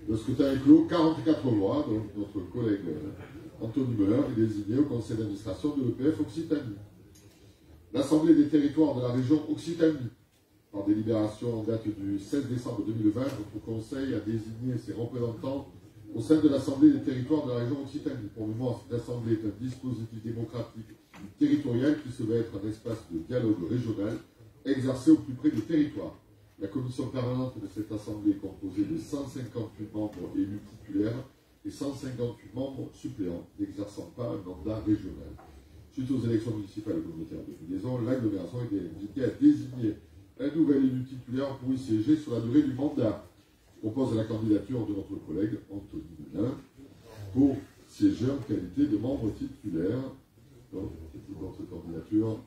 Le scrutin est clos, 44 voix, donc notre collègue Anthony Belin est désigné au conseil d'administration de l'EPF Occitanie. L'Assemblée des territoires de la région Occitanie, par délibération en date du 16 décembre 2020, notre conseil a désigné ses représentants au sein de l'Assemblée des territoires de la région Occitanie. Pour le moment, cette assemblée est un dispositif démocratique territorial qui se veut être un espace de dialogue régional exercé au plus près des territoires. La commission permanente de cette assemblée est composée de 158 membres élus titulaires et 158 membres suppléants n'exerçant pas un mandat régional. Suite aux élections municipales et communautaires de liaison, l'agglomération a été invitée à désigner un nouvel élu titulaire pour y siéger sur la durée du mandat. Je propose la candidature de notre collègue Anthony Belin pour siéger en qualité de membre titulaire. Donc, d'autres candidatures,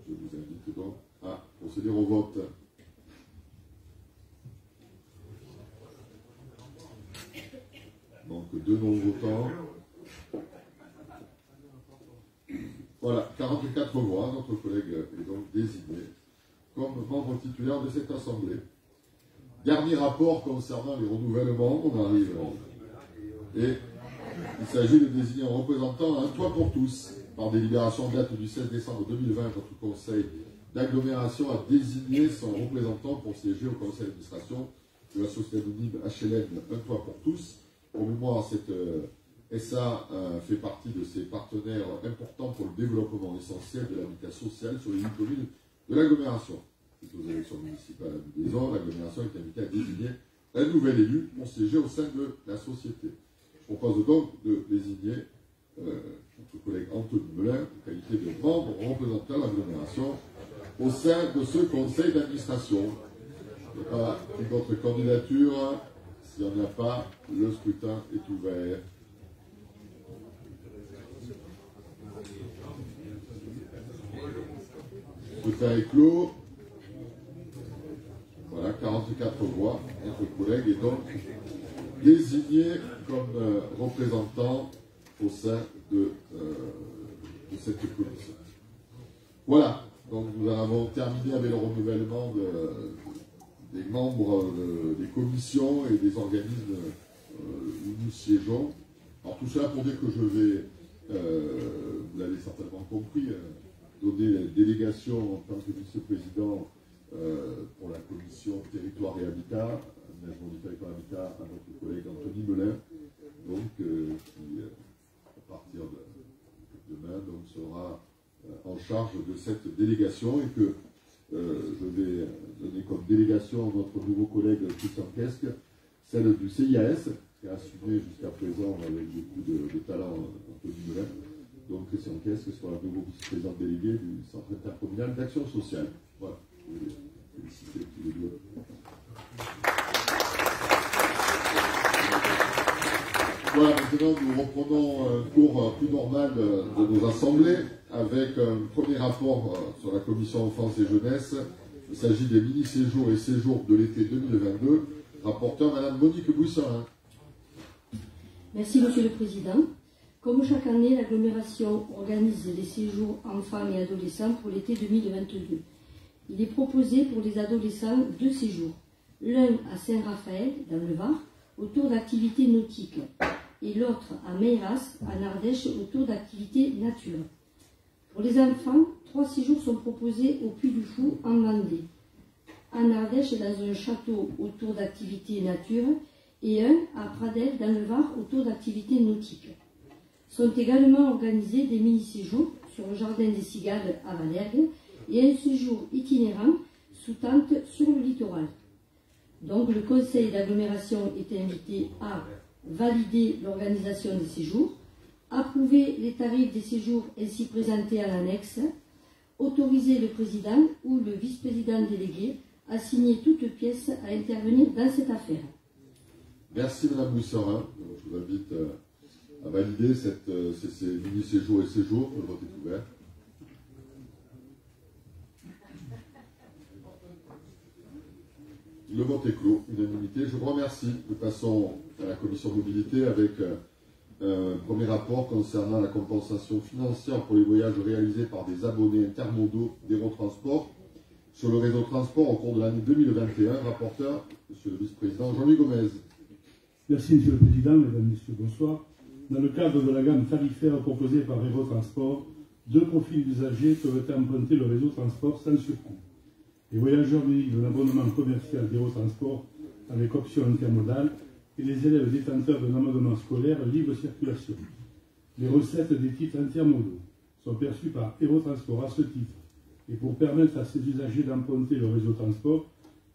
je vous invite donc à procéder au vote. Donc 2 non-votants. Voilà, 44 voix. Notre collègue est donc désigné comme membre titulaire de cette assemblée. Dernier rapport concernant les renouvellements, on arrive. Et il s'agit de désigner un représentant à un toit pour tous. Par délibération en date du 16 décembre 2020, notre conseil d'agglomération a désigné son représentant pour siéger au conseil d'administration de la société anonyme HLM Un Toit pour tous. Pour mémoire, cette SA fait partie de ses partenaires importants pour le développement essentiel de l'habitat social sur les 8 communes de l'agglomération. Suite aux élections municipales à Budaison, l'agglomération est invitée à désigner un nouvel élu pour siéger au sein de la société. Je propose donc de désigner notre collègue Anthony Melin en qualité de membre représentant l'agglomération au sein de ce conseil d'administration. Il n'y a pas d'autres candidatures. S'il n'y en a pas, le scrutin est ouvert. Le scrutin est clos. Voilà, 44 voix. Notre collègue est donc désigné comme représentant au sein de cette commission. Voilà, donc nous en avons terminé avec le renouvellement des membres des commissions et des organismes où nous siégeons. Alors tout cela pour dire que je vais, vous l'avez certainement compris, donner la délégation en tant que vice-président pour la commission territoire et habitat, aménagement du territoire et habitat, à notre collègue Anthony Melin, donc qui à partir de demain donc, sera en charge de cette délégation et que je vais donner comme délégation à notre nouveau collègue Christian Quesque, celle du CIAS, qui a assumé jusqu'à présent avec beaucoup de talent Anthony Melin. Donc Christian Quesque sera le nouveau vice-président délégué du Centre intercommunal d'action sociale. Voilà, je vais les féliciter tous les deux. Voilà, maintenant nous reprenons un cours plus normal de nos assemblées avec un premier rapport sur la commission enfance et jeunesse. Il s'agit des mini-séjours et séjours de l'été 2022. Rapporteur Madame Monique Bouissarin. Merci Monsieur le Président. Comme chaque année, l'agglomération organise les séjours enfants et adolescents pour l'été 2022. Il est proposé pour les adolescents 2 séjours. L'un à Saint-Raphaël, dans le Var, autour d'activités nautiques, et l'autre à Meiras, en Ardèche, autour d'activités nature. Pour les enfants, 3 séjours sont proposés au Puy du Fou, en Vendée, en Ardèche, dans un château autour d'activités nature, et un à Pradel, dans le Var, autour d'activités nautiques. Sont également organisés des mini-séjours sur le jardin des Cigales à Valergue et un séjour itinérant sous tente sur le littoral. Donc le conseil d'agglomération est invité à valider l'organisation des séjours, approuver les tarifs des séjours ainsi présentés à l'annexe, autoriser le président ou le vice-président délégué à signer toute pièce à intervenir dans cette affaire. Merci Madame Bouissarin. Je vous invite à valider ces mini-séjours et séjours. Le vote est ouvert. Le vote est clos, unanimité. Je vous remercie. Nous passons à la commission mobilité avec un premier rapport concernant la compensation financière pour les voyages réalisés par des abonnés intermodaux d'Aérotransport sur le réseau de transport au cours de l'année 2021. Rapporteur, Monsieur le vice-président Jean-Louis Gomez. Merci Monsieur le Président, Mesdames, Messieurs, bonsoir. Dans le cadre de la gamme tarifaire proposée par Aérotransport, 2 profils d'usagers peuvent emprunter le réseau transport sans surcoût. Les voyageurs munis d'un abonnement commercial d'Aérotransport avec option intermodale et les élèves détenteurs d'un abonnement scolaire libre circulation. Les recettes des titres intermodaux sont perçues par Aérotransport à ce titre. Et pour permettre à ces usagers d'emprunter le réseau transport,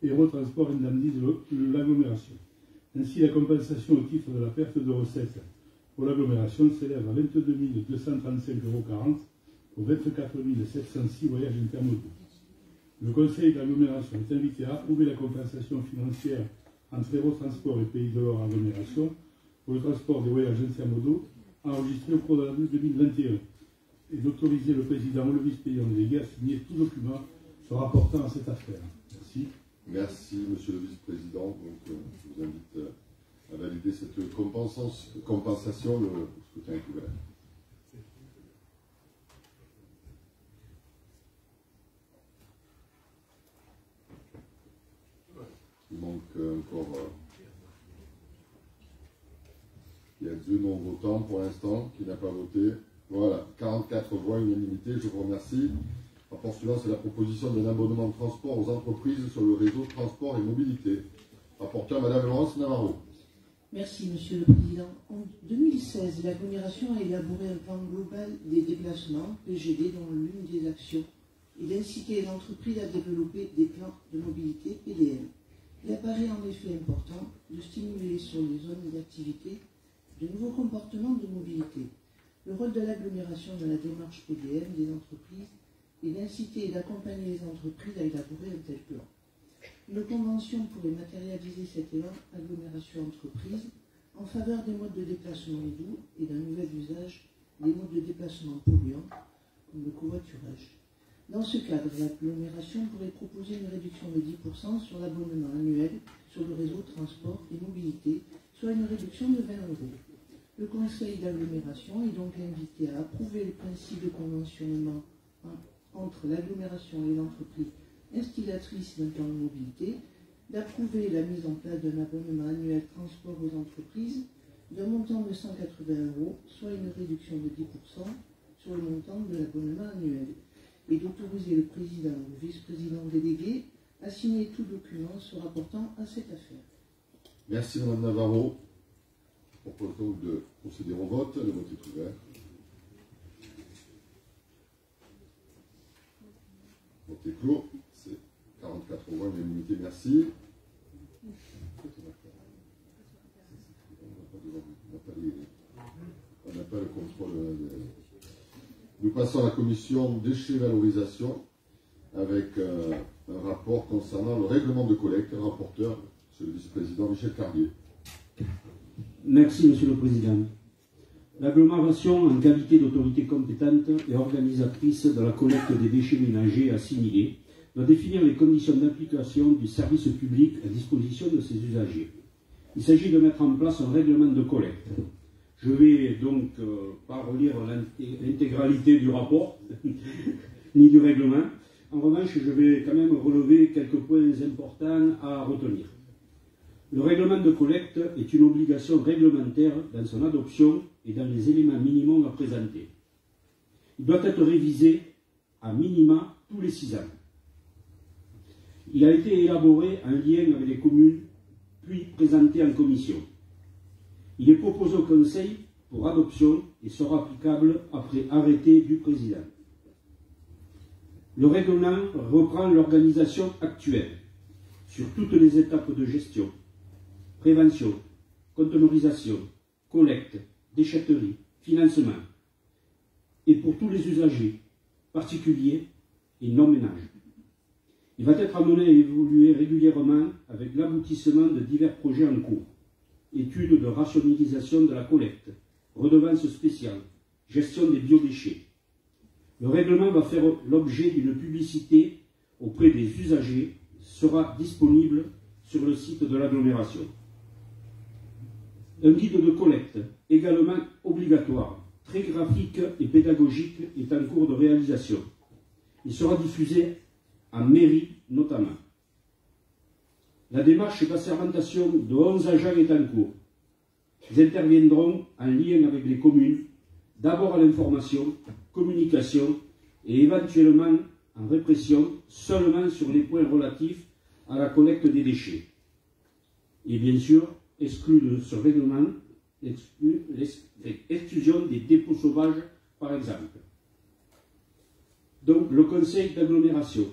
Aérotransport indemnise l'agglomération. Ainsi, la compensation au titre de la perte de recettes pour l'agglomération s'élève à 22 235,40 € pour 24 706 voyages intermodaux. Le conseil d'agglomération est invité à approuver la compensation financière entre Aérotransport et Pays de l'Or agglomération pour le transport des voyages intermodaux enregistrés au cours de l'année 2021 et d'autoriser le président ou le vice-président délégué à signer tout document se rapportant à cette affaire. Merci. Merci, Monsieur le vice-président. Donc, je vous invite à valider cette compensation. Le scrutin est ouvert. encore il y a 2 non-votants pour l'instant qui n'a pas voté. Voilà, 44 voix, unanimité, je vous remercie. Rapport suivant, c'est la proposition d'un abonnement de transport aux entreprises sur le réseau transport et mobilité. Rapporteur, Madame Laurence Navarro. Merci, Monsieur le Président. En 2016, l'agglomération a élaboré un plan global des déplacements, PGD, dont l'une des actions est d'inciter les entreprises à développer des plans de mobilité, PDM. Il apparaît en effet important de stimuler sur les zones d'activité de nouveaux comportements de mobilité. Le rôle de l'agglomération dans la démarche PDM des entreprises est d'inciter et d'accompagner les entreprises à élaborer un tel plan. Une convention pourrait matérialiser cet élan agglomération-entreprise en faveur des modes de déplacement doux et d'un nouvel usage des modes de déplacement polluants, comme le covoiturage. Dans ce cadre, l'agglomération pourrait proposer une réduction de 10% sur l'abonnement annuel sur le réseau transport et mobilité, soit une réduction de 20 €. Le conseil d'agglomération est donc invité à approuver le principe de conventionnement entre l'agglomération et l'entreprise instillatrice d'un plan de mobilité, d'approuver la mise en place d'un abonnement annuel transport aux entreprises d'un montant de 180 €, soit une réduction de 10% sur le montant de l'abonnement annuel, et d'autoriser le président ou le vice-président délégué à signer tout document se rapportant à cette affaire. Merci Madame Navarro. Je propose donc de procéder au vote. Le vote est ouvert. Le vote est clos. C'est 44 voix, unanimité. Merci. On n'a pas le contrôle. Nous passons à la commission déchets valorisation avec un rapport concernant le règlement de collecte. Le rapporteur, c'est le vice-président Michel Carlier. Merci, Monsieur le Président. L'agglomération, en qualité d'autorité compétente et organisatrice de la collecte des déchets ménagers assimilés, doit définir les conditions d'application du service public à disposition de ses usagers. Il s'agit de mettre en place un règlement de collecte. Je ne vais donc pas relire l'intégralité du rapport, ni du règlement. En revanche, je vais quand même relever quelques points importants à retenir. Le règlement de collecte est une obligation réglementaire dans son adoption et dans les éléments minimums à présenter. Il doit être révisé à minima tous les 6 ans. Il a été élaboré en lien avec les communes, puis présenté en commission. Il est proposé au Conseil pour adoption et sera applicable après arrêté du Président. Le règlement reprend l'organisation actuelle sur toutes les étapes de gestion: prévention, conteneurisation, collecte, déchetterie, financement, et pour tous les usagers, particuliers et non ménages. Il va être amené à évoluer régulièrement avec l'aboutissement de divers projets en cours: études de rationalisation de la collecte, redevances spéciales, gestion des biodéchets. Le règlement va faire l'objet d'une publicité auprès des usagers, sera disponible sur le site de l'agglomération. Un guide de collecte, également obligatoire, très graphique et pédagogique, est en cours de réalisation. Il sera diffusé en mairie notamment. La démarche d'assermentation de 11 agents est en cours. Ils interviendront en lien avec les communes, d'abord à l'information, communication et éventuellement en répression seulement sur les points relatifs à la collecte des déchets. Et bien sûr, exclu de ce règlement l'exclusion des dépôts sauvages, par exemple. Donc, le conseil d'agglomération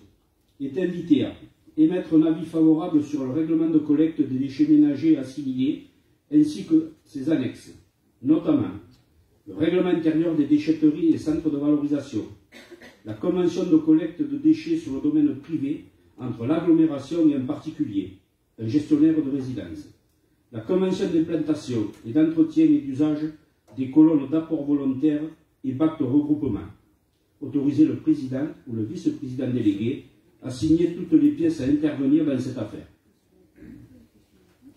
est invité à émettre un avis favorable sur le règlement de collecte des déchets ménagers assimilés ainsi que ses annexes, notamment le règlement intérieur des déchetteries et centres de valorisation, la convention de collecte de déchets sur le domaine privé entre l'agglomération et un particulier, un gestionnaire de résidence, la convention d'implantation et d'entretien et d'usage des colonnes d'apport volontaire et bacs de regroupement. Autoriser le président ou le vice-président délégué à signer toutes les pièces à intervenir dans cette affaire.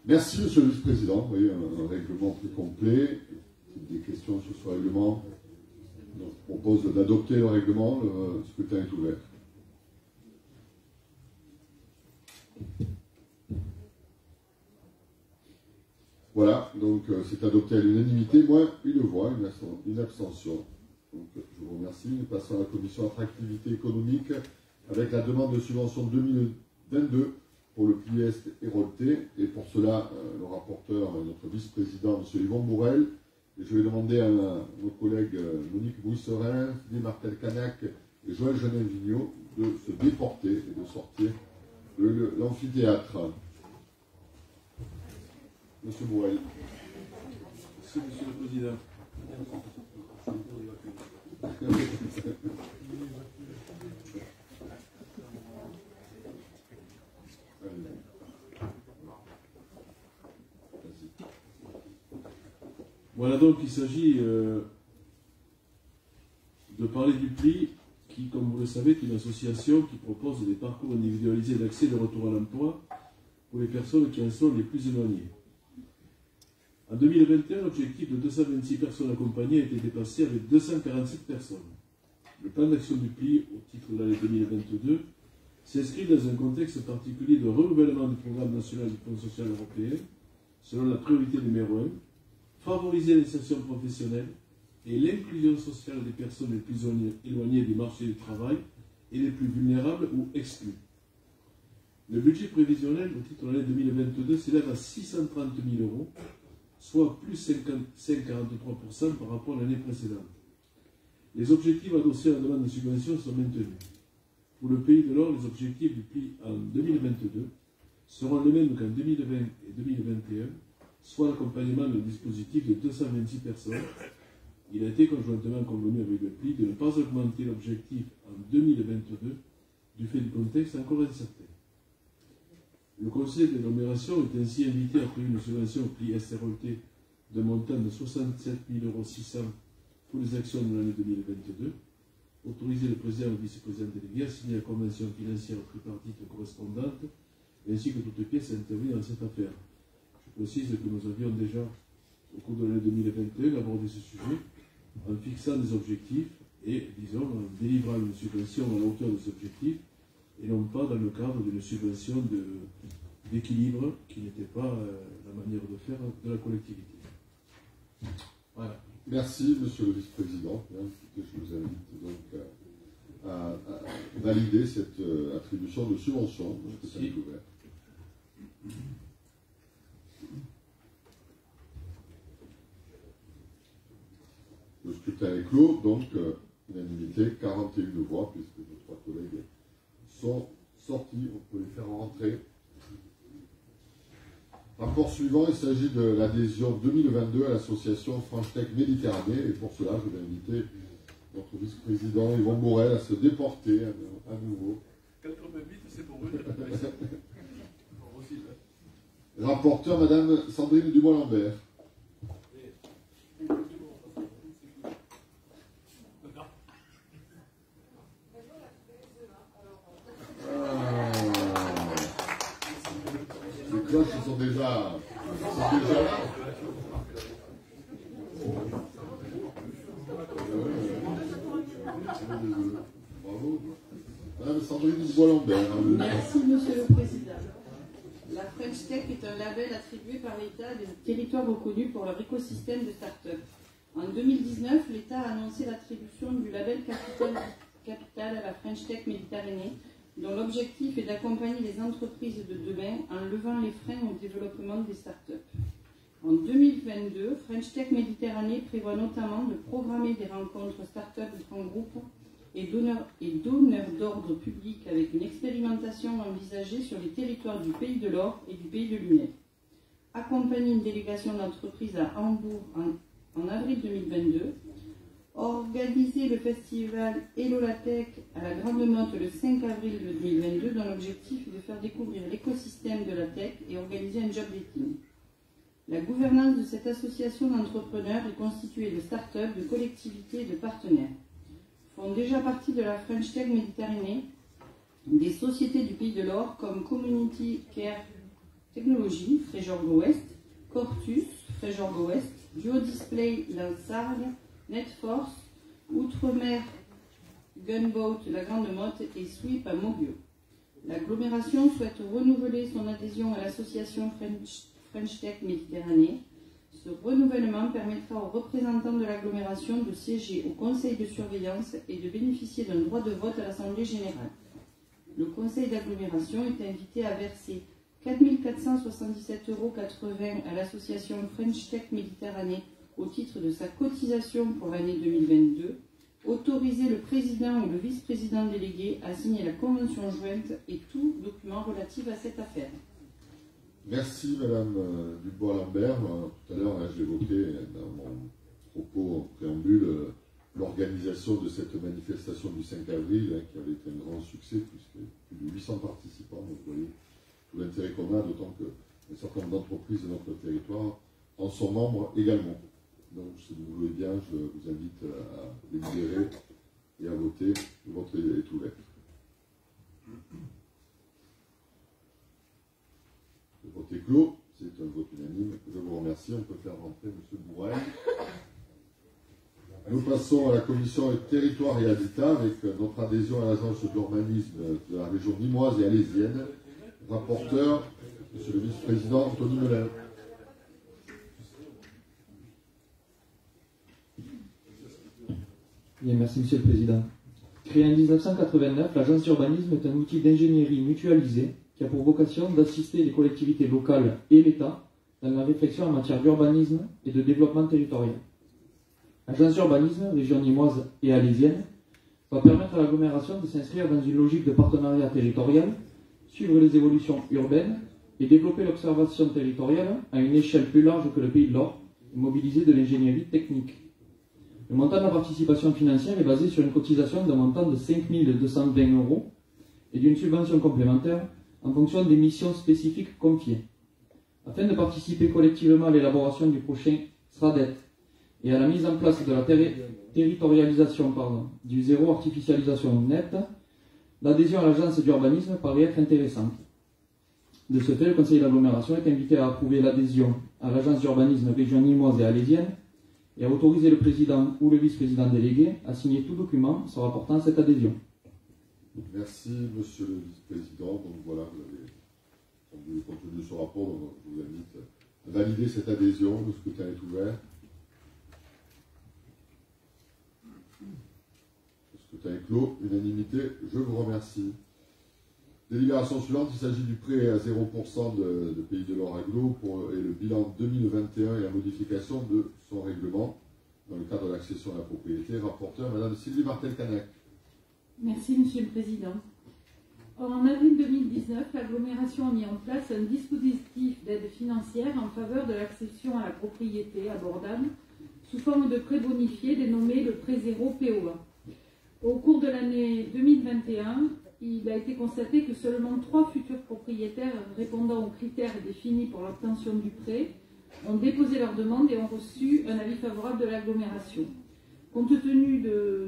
Merci, Monsieur le Vice-président. Vous voyez, un règlement très complet. Des questions sur ce règlement. Donc, je propose d'adopter le règlement. Le scrutin est ouvert. Voilà, donc c'est adopté à l'unanimité, moins une voix, une abstention. Donc, je vous remercie. Nous passons à la commission attractivité économique avec la demande de subvention 2022 pour le pli Est Hérolté. Et pour cela, le rapporteur, notre vice-président, M. Yvon Bourrel. Et je vais demander à nos collègues Monique Bouisserin, Philippe Martel-Canac et Joël Genin-Vigneault de se déporter et de sortir de l'amphithéâtre. Monsieur Bourrel. Merci, Monsieur le Président. Voilà, donc il s'agit de parler du PLI, qui, comme vous le savez, est une association qui propose des parcours individualisés d'accès et de retour à l'emploi pour les personnes qui en sont les plus éloignées. En 2021, l'objectif de 226 personnes accompagnées a été dépassé avec 247 personnes. Le plan d'action du PLI, au titre de l'année 2022, s'inscrit dans un contexte particulier de renouvellement du programme national du Fonds social européen, selon la priorité numéro 1, favoriser l'insertion professionnelle et l'inclusion sociale des personnes les plus éloignées du marché du travail et les plus vulnérables ou exclues. Le budget prévisionnel au titre de l'année 2022 s'élève à 630 000 €, soit plus 5,43% par rapport à l'année précédente. Les objectifs adossés à la demande de subvention sont maintenus. Pour le Pays de l'Or, les objectifs du PLI en 2022 seront les mêmes qu'en 2020 et 2021, soit l'accompagnement d'un dispositif de 226 personnes. Il a été conjointement convenu avec le PLI de ne pas augmenter l'objectif en 2022 du fait du contexte encore incertain. Le conseil d'agglomération est ainsi invité à payer une subvention au PLI SROT de montant de 67 600 € pour les actions de l'année 2022, autoriser le président et le vice-président délégué à signer la convention financière tripartite correspondante, ainsi que toute pièce intervenue dans cette affaire. Je précise que nous avions déjà, au cours de l'année 2021, abordé ce sujet en fixant des objectifs et, disons, en délivrant une subvention à la hauteur de ces objectifs, et non pas dans le cadre d'une subvention d'équilibre qui n'était pas la manière de faire de la collectivité. Voilà. Merci, Monsieur le Vice-président. Je vous invite donc à valider cette attribution de subvention. Merci. Le scrutin est clos, donc unanimité, 41 voix, puisque nos trois collègues sont sortis. On peut les faire rentrer. Rapport suivant, il s'agit de l'adhésion 2022 à l'association Franche-Tech Méditerranée. Et pour cela, je vais inviter notre vice-président Yvon Bourrel à se déporter à nouveau. 88, c'est pour eux. Rapporteur, Madame Sandrine Dubois-Lambert. Les cloches sont déjà là. Bravo. Madame Sandrine Dubois-Lambert. Merci, Monsieur le Président. La French Tech est un label attribué par l'État à des territoires reconnus pour leur écosystème de start-up. En 2019, l'État a annoncé l'attribution du label Capital à la French Tech Méditerranée, dont l'objectif est d'accompagner les entreprises de demain en levant les freins au développement des start-up. En 2022, French Tech Méditerranée prévoit notamment de programmer des rencontres start-up grands groupes et donneurs d'ordre public avec une expérimentation envisagée sur les territoires du Pays de l'Or et du Pays de Lunel. Accompagner une délégation d'entreprises à Hambourg en avril 2022. Organiser le festival Hello la Tech à la Grande Motte le 5 avril 2022 dont l'objectif est de faire découvrir l'écosystème de la tech et organiser un job dating. La gouvernance de cette association d'entrepreneurs est constituée de start-up, de collectivités et de partenaires. Font déjà partie de la French Tech Méditerranée des sociétés du Pays de l'Or comme Community Care Technology, Fréjorgo Ouest, Cortus, Fréjorgo Ouest, Duodisplay, Lansargues, Netforce, Outre-mer, Gunboat, la Grande Motte et Sweep à Moguio. L'agglomération souhaite renouveler son adhésion à l'association French Tech Méditerranée. Ce renouvellement permettra aux représentants de l'agglomération de siéger au conseil de surveillance et de bénéficier d'un droit de vote à l'Assemblée générale. Le conseil d'agglomération est invité à verser 4 477,80 € à l'association French Tech Méditerranée au titre de sa cotisation pour l'année 2022, autoriser le président ou le vice-président délégué à signer la convention jointe et tout document relatif à cette affaire. Merci Madame Dubois-Lambert. Tout à l'heure, je l'évoquais dans mon propos en préambule, l'organisation de cette manifestation du 5 avril, qui avait été un grand succès, puisque plus de 800 participants. Donc vous voyez tout l'intérêt qu'on a, d'autant qu'un certain nombre d'entreprises de notre territoire en sont membres également. Donc si vous voulez bien, je vous invite à délibérer et à voter. Le vote est ouvert. Le vote est clos, c'est un vote unanime. Je vous remercie. On peut faire rentrer M. Bourrel. Nous passons à la commission territoire et habitat avec notre adhésion à l'agence d'urbanisme de la région nîmoise et alésienne. Rapporteur, M. le vice-président Anthony Melin. Bien, merci Monsieur le Président. Créée en 1989, l'agence d'urbanisme est un outil d'ingénierie mutualisé qui a pour vocation d'assister les collectivités locales et l'État dans la réflexion en matière d'urbanisme et de développement territorial. L'agence d'urbanisme, région nîmoise et alésienne, va permettre à l'agglomération de s'inscrire dans une logique de partenariat territorial, suivre les évolutions urbaines et développer l'observation territoriale à une échelle plus large que le Pays de l'Or et mobiliser de l'ingénierie technique. Le montant de la participation financière est basé sur une cotisation d'un montant de 5 220 € et d'une subvention complémentaire en fonction des missions spécifiques confiées. Afin de participer collectivement à l'élaboration du prochain SRADET et à la mise en place de la territorialisation du zéro artificialisation net, l'adhésion à l'agence d'urbanisme paraît être intéressante. De ce fait, le conseil d'agglomération est invité à approuver l'adhésion à l'agence d'urbanisme région nîmoise et alésienne et à autoriser le président ou le vice-président délégué à signer tout document se rapportant à cette adhésion. Merci, Monsieur le vice-président. Donc voilà, vous avez contenu de ce rapport, donc je vous invite à valider cette adhésion. Le scrutin est ouvert. Le scrutin est clos. Unanimité. Je vous remercie. Délibération suivante, il s'agit du prêt à 0% de Pays de l'Or Aglo et le bilan 2021 et la modification de son règlement dans le cadre de l'accession à la propriété. Rapporteur, Madame Sylvie Martel-Canac. Merci, Monsieur le Président. En avril 2019, l'agglomération a mis en place un dispositif d'aide financière en faveur de l'accession à la propriété abordable sous forme de prêt bonifié dénommé le prêt zéro POA. Au cours de l'année 2021, il a été constaté que seulement 3 futurs propriétaires répondant aux critères définis pour l'obtention du prêt ont déposé leur demande et ont reçu un avis favorable de l'agglomération. Compte tenu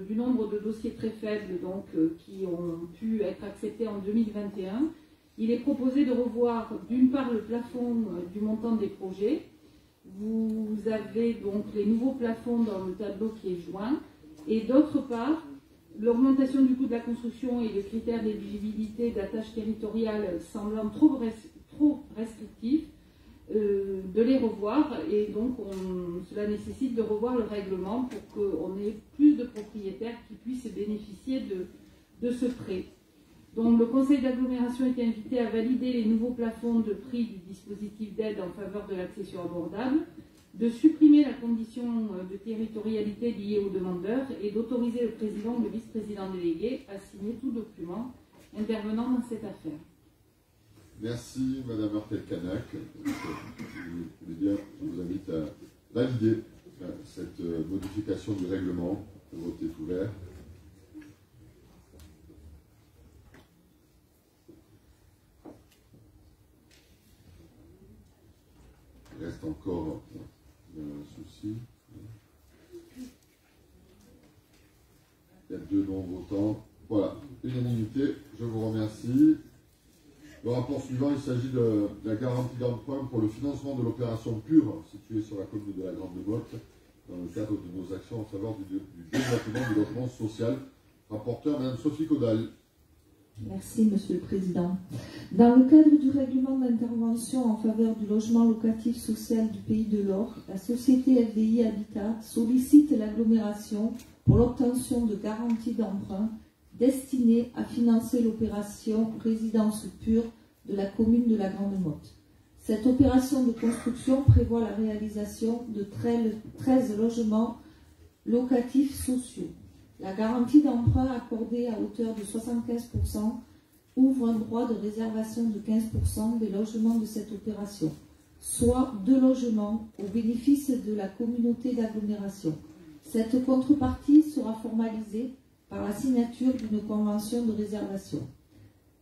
du nombre de dossiers très faibles qui ont pu être acceptés en 2021, il est proposé de revoir d'une part le plafond du montant des projets. Vous avez donc les nouveaux plafonds dans le tableau qui est joint et d'autre part l'augmentation du coût de la construction et le critère d'éligibilité d'attache territoriale semblant trop restrictif, de les revoir et donc cela nécessite de revoir le règlement pour qu'on ait plus de propriétaires qui puissent bénéficier de ce prêt. Donc le conseil d'agglomération est invité à valider les nouveaux plafonds de prix du dispositif d'aide en faveur de l'accession abordable, de supprimer la condition de territorialité liée aux demandeurs et d'autoriser le président ou le vice-président délégué à signer tout document intervenant dans cette affaire. Merci, Madame Martel-Canac. Si vous voulez bien, je vous invite à valider cette modification du règlement. Le vote est ouvert. Il reste encore un souci. Il y a 2 non-votants. Voilà, unanimité. Je vous remercie. Le rapport suivant, il s'agit de la garantie d'emprunt pour le financement de l'opération PURE située sur la commune de la Grande Motte dans le cadre de nos actions en faveur du développement du logement social. Rapporteur, Madame Sophie Caudal. Merci, Monsieur le Président. Dans le cadre du règlement d'intervention en faveur du logement locatif social du Pays de l'Or, la société FDI Habitat sollicite l'agglomération pour l'obtention de garanties d'emprunt destinées à financer l'opération Résidence Pure de la commune de la Grande Motte. Cette opération de construction prévoit la réalisation de 13 logements locatifs sociaux. La garantie d'emprunt accordée à hauteur de 75% ouvre un droit de réservation de 15% des logements de cette opération, soit 2 logements au bénéfice de la communauté d'agglomération. Cette contrepartie sera formalisée par la signature d'une convention de réservation.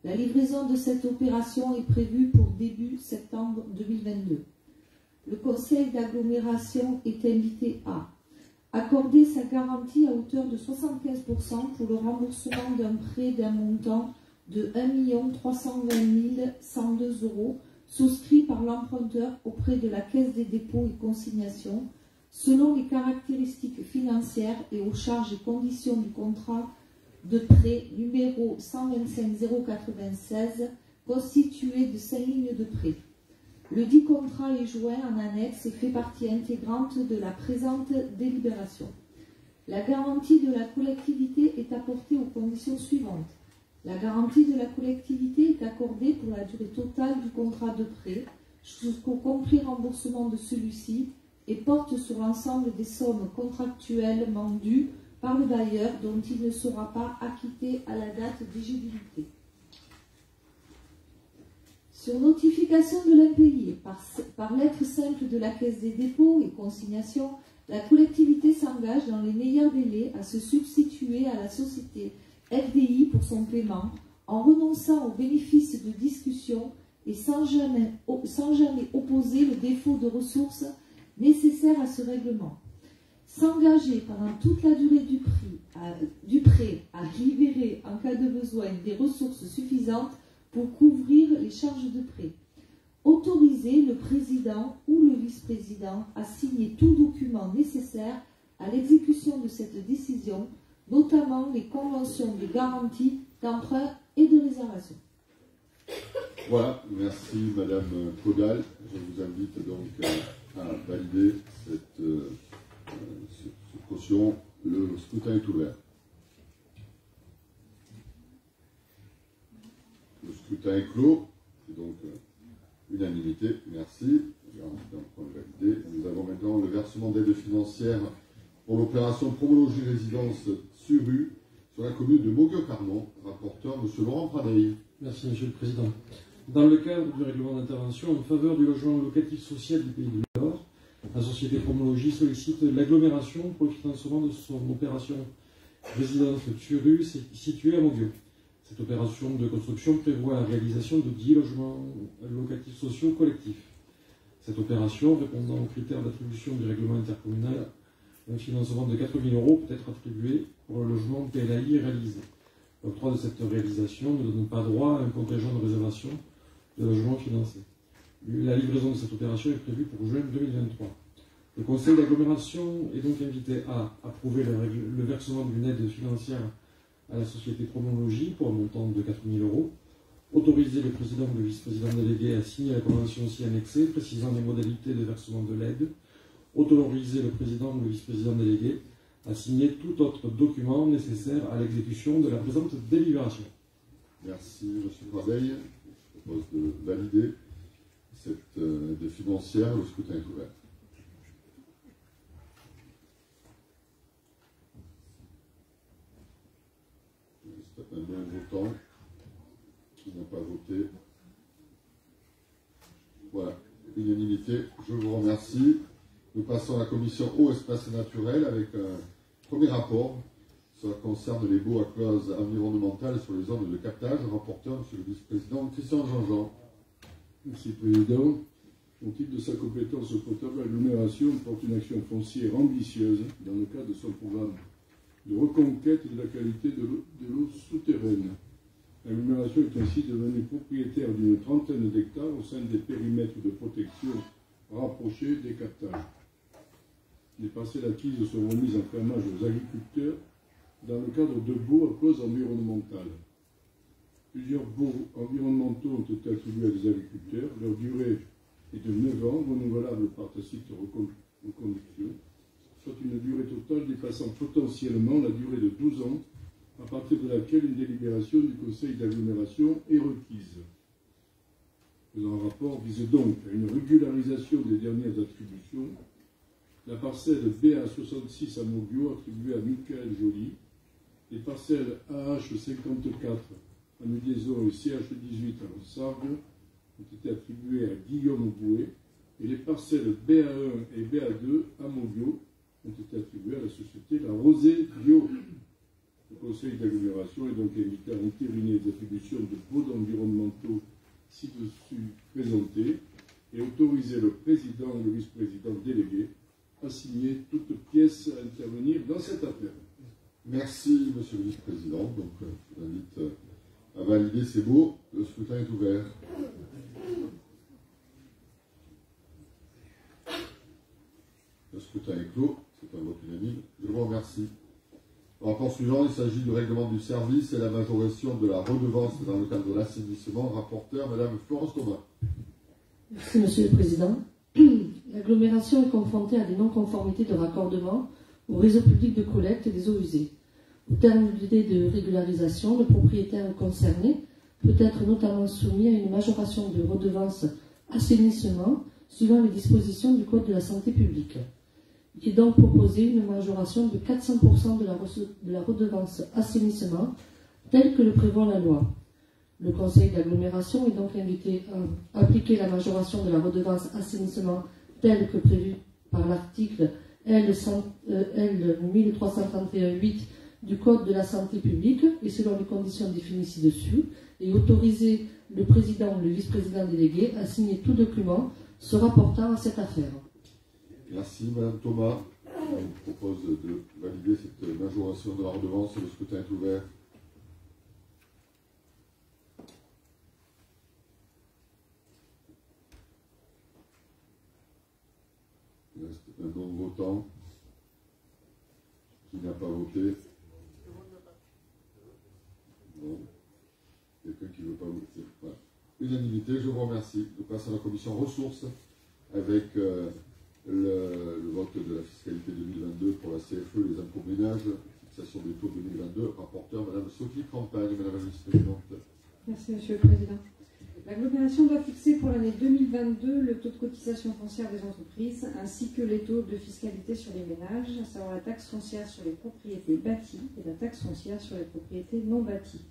La livraison de cette opération est prévue pour début septembre 2022. Le conseil d'agglomération est invité à accorder sa garantie à hauteur de 75% pour le remboursement d'un prêt d'un montant de 1 320 102 € souscrit par l'emprunteur auprès de la Caisse des dépôts et consignations selon les caractéristiques financières et aux charges et conditions du contrat de prêt numéro 125 096 constitué de 5 lignes de prêt. Le dit contrat est joint en annexe et fait partie intégrante de la présente délibération. La garantie de la collectivité est apportée aux conditions suivantes. La garantie de la collectivité est accordée pour la durée totale du contrat de prêt jusqu'au complet remboursement de celui-ci et porte sur l'ensemble des sommes contractuellement dues par le bailleur dont il ne sera pas acquitté à la date d'éligibilité. Sur notification de l'impayé par lettre simple de la Caisse des dépôts et consignations, la collectivité s'engage dans les meilleurs délais à se substituer à la société FDI pour son paiement en renonçant au bénéfice de discussion et sans jamais opposer le défaut de ressources nécessaires à ce règlement. S'engager pendant toute la durée du prêt à libérer en cas de besoin des ressources suffisantes pour couvrir les charges de prêt. Autoriser le président ou le vice-président à signer tout document nécessaire à l'exécution de cette décision, notamment les conventions de garantie, d'emprunt et de réservation. Voilà, merci Madame Caudal. Je vous invite donc à valider cette caution. Le scrutin est ouvert. Le scrutin est clos. C'est donc unanimité. Merci. Nous avons maintenant le versement d'aide financière pour l'opération Promologie Résidence Suru sur la commune de Maugueux-Carmont. Rapporteur, M. Laurent Pradeil. Merci, Monsieur le Président. Dans le cadre du règlement d'intervention en faveur du logement locatif social du Pays de l'Or, la société Promologie sollicite l'agglomération pour le financement de son opération Résidence Suru située à Maugueux. Cette opération de construction prévoit la réalisation de 10 logements locatifs sociaux collectifs. Cette opération, répondant aux critères d'attribution du règlement intercommunal, un financement de 4 000 € peut être attribué pour le logement PLAI réalisé. L'octroi de cette réalisation ne donne pas droit à un contingent de réservation de logements financés. La livraison de cette opération est prévue pour juin 2023. Le conseil d'agglomération est donc invité à approuver le versement d'une aide financière à la société Promologie pour un montant de 4 000 €, autoriser le président ou le vice-président délégué à signer la convention aussi annexée précisant les modalités de versement de l'aide, autoriser le président ou le vice-président délégué à signer tout autre document nécessaire à l'exécution de la présente délibération. Merci M. Pradeil. Je propose de valider cette aide financière. Le scrutin est ouvert. Un non-votant qui n'a pas voté. Voilà, unanimité. Je vous remercie. Nous passons à la commission eau, espace naturel avec un premier rapport. Cela concerne les baux à clause environnementale sur les zones de captage. Rapporteur, M. le vice-président Christian Jean-Jean. Merci, Président. Au titre de sa compétence potable, l'agglomération porte une action foncière ambitieuse dans le cadre de son programme de reconquête de la qualité de l'eau souterraine. L'agglomération est ainsi devenue propriétaire d'une trentaine d'hectares au sein des périmètres de protection rapprochés des captages. Les parcelles acquises seront mises en fermage aux agriculteurs dans le cadre de baux à clause environnementale. Plusieurs baux environnementaux ont été attribués à des agriculteurs. Leur durée est de 9 ans, renouvelable par tacite reconduction, soit une durée totale dépassant potentiellement la durée de 12 ans, à partir de laquelle une délibération du conseil d'agglomération est requise. Le rapport vise donc à une régularisation des dernières attributions. La parcelle BA66 à Mauguio, attribuée à Michael Joly, les parcelles AH54 à Nuliaison et CH18 à Sargue ont été attribuées à Guillaume Bouet, et les parcelles BA1 et BA2 à Mauguio ont été attribuées à la société La Rosée Bio. Le conseil d'agglomération est donc invité à entériner les attributions de baux environnementaux ci-dessus présentés et autoriser le président ou le vice-président délégué à signer toute pièce à intervenir dans cette affaire. Merci, monsieur le vice-président. Donc, je vous invite à valider ces baux. Le scrutin est ouvert. Le scrutin est clos. C'est un vote unanime. Je vous remercie. Le rapport suivant, il s'agit du règlement du service et la majoration de la redevance dans le cadre de l'assainissement. Rapporteur, madame Florence Thomas. Merci, monsieur le président. L'agglomération est confrontée à des non-conformités de raccordement au réseau public de collecte des eaux usées. Au terme du délai de régularisation, le propriétaire concerné peut être notamment soumis à une majoration de redevance assainissement suivant les dispositions du Code de la santé publique. Il est donc proposé une majoration de 400% de la redevance assainissement telle que le prévoit la loi. Le conseil d'agglomération est donc invité à appliquer la majoration de la redevance assainissement telle que prévue par l'article L 1331-8 du Code de la santé publique et selon les conditions définies ci-dessus, et autoriser le président ou le vice-président délégué à signer tout document se rapportant à cette affaire. Merci, madame Thomas. Je vous propose de valider cette majoration de la redevance. Le scrutin est ouvert. Il reste un non-votant. Qui n'a pas voté? Non. Quelqu'un qui ne veut pas voter? Voilà. Unanimité, je vous remercie. Je passe à la commission ressources avec le vote de la fiscalité 2022 pour la CFE et les impôts ménages, fixation des taux 2022. Rapporteur, madame Sophie Campagne, madame la vice-présidente. Merci, monsieur le président. L'agglomération doit fixer pour l'année 2022 le taux de cotisation foncière des entreprises ainsi que les taux de fiscalité sur les ménages, à savoir la taxe foncière sur les propriétés bâties et la taxe foncière sur les propriétés non bâties.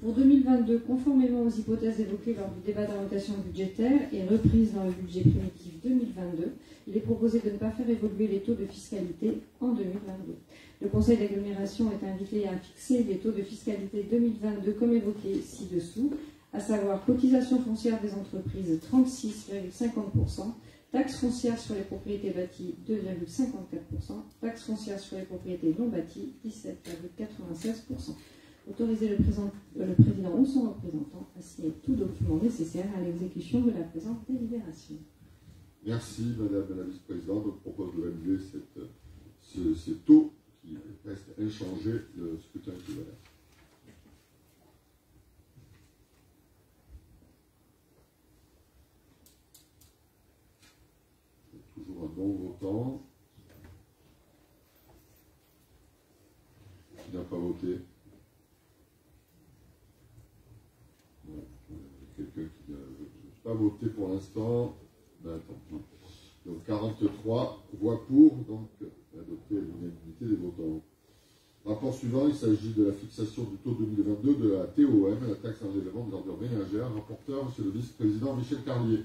Pour 2022, conformément aux hypothèses évoquées lors du débat d'orientation budgétaire et reprises dans le budget primitif 2022, il est proposé de ne pas faire évoluer les taux de fiscalité en 2022. Le conseil d'agglomération est invité à fixer les taux de fiscalité 2022 comme évoqué ci-dessous, à savoir cotisation foncière des entreprises 36,50%, taxe foncière sur les propriétés bâties 2,54%, taxe foncière sur les propriétés non bâties 17,96%. Autoriser le président ou son représentant à signer tout document nécessaire à l'exécution de la présente délibération. Merci madame la vice-présidente. Je propose de valider ces taux qui restent inchangés. Le scrutin est ouvert. Toujours un non-votant. Qui n'a pas voté? Quelqu'un qui n'a pas voté pour l'instant. Ben, tant pis. Donc 43 voix pour, donc adopter l'unanimité des votants. Rapport suivant, il s'agit de la fixation du taux 2022 de la TOM, la taxe d'enlèvement des ordures ménagères. Rapporteur, monsieur le vice-président Michel Carlier.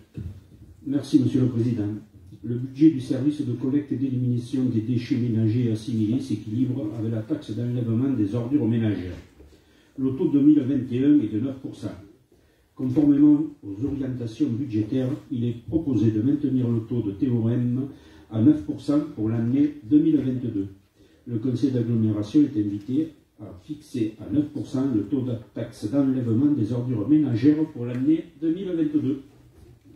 Merci, monsieur le président. Le budget du service de collecte et d'élimination des déchets ménagers et assimilés s'équilibre avec la taxe d'enlèvement des ordures ménagères. Le taux 2021 est de 9%. Conformément aux orientations budgétaires, il est proposé de maintenir le taux de TOM à 9% pour l'année 2022. Le conseil d'agglomération est invité à fixer à 9% le taux de taxe d'enlèvement des ordures ménagères pour l'année 2022.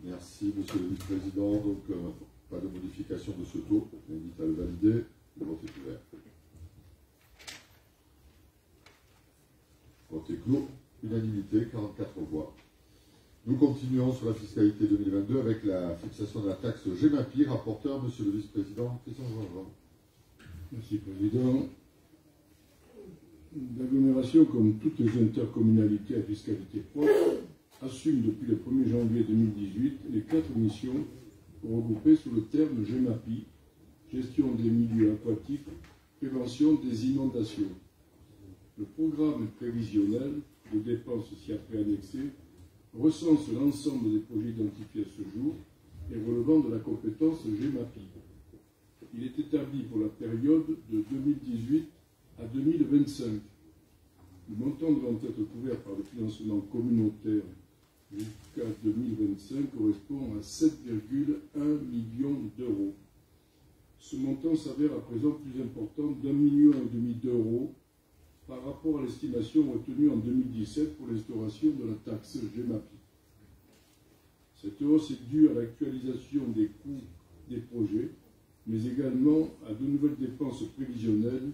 Merci, monsieur le vice-président. Donc, pas de modification de ce taux. Je vous invite à le valider. Le vote est ouvert. Le vote est clos. Unanimité, 44 voix. Nous continuons sur la fiscalité 2022 avec la fixation de la taxe GEMAPI. Rapporteur, monsieur le vice-président Christian Jean-Jean. Merci, Président. L'agglomération, comme toutes les intercommunalités à fiscalité propre, assume depuis le 1er janvier 2018 les 4 missions regroupées sous le terme GEMAPI, gestion des milieux aquatiques, prévention des inondations. Le programme prévisionnel de dépenses ci-après annexé recense l'ensemble des projets identifiés à ce jour et relevant de la compétence GEMAPI. Il est établi pour la période de 2018 à 2025. Le montant devant être couvert par le financement communautaire jusqu'à 2025 correspond à 7,1 millions d'euros. Ce montant s'avère à présent plus important d'1,5 million d'euros par rapport à l'estimation retenue en 2017 pour l'instauration de la taxe GEMAPI. Cette hausse est due à l'actualisation des coûts des projets, mais également à de nouvelles dépenses prévisionnelles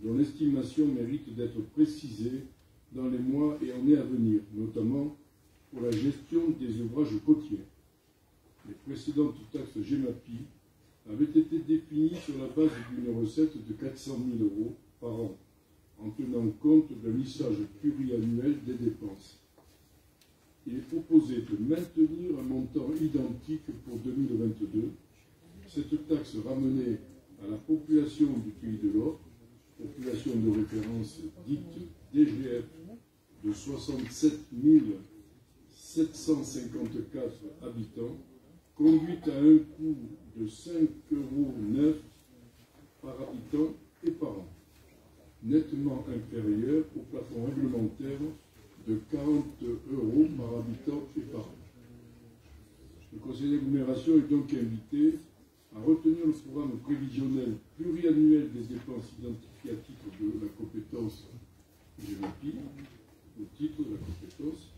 dont l'estimation mérite d'être précisée dans les mois et années à venir, notamment pour la gestion des ouvrages côtiers. Les précédentes taxes GEMAPI avaient été définies sur la base d'une recette de 400 000 euros par an, en tenant compte d'un lissage pluriannuel des dépenses. Il est proposé de maintenir un montant identique pour 2022. Cette taxe ramenée à la population du Pays de l'Or, population de référence dite DGF de 67 754 habitants, conduit à un coût de 5,09 € par habitant et par an, nettement inférieur au plafond réglementaire de 40 € par habitant et par an. Le Conseil d'agglomération est donc invité à retenir le programme prévisionnel pluriannuel des dépenses identifiées à titre de la compétence GEMAPI, au titre de la compétence,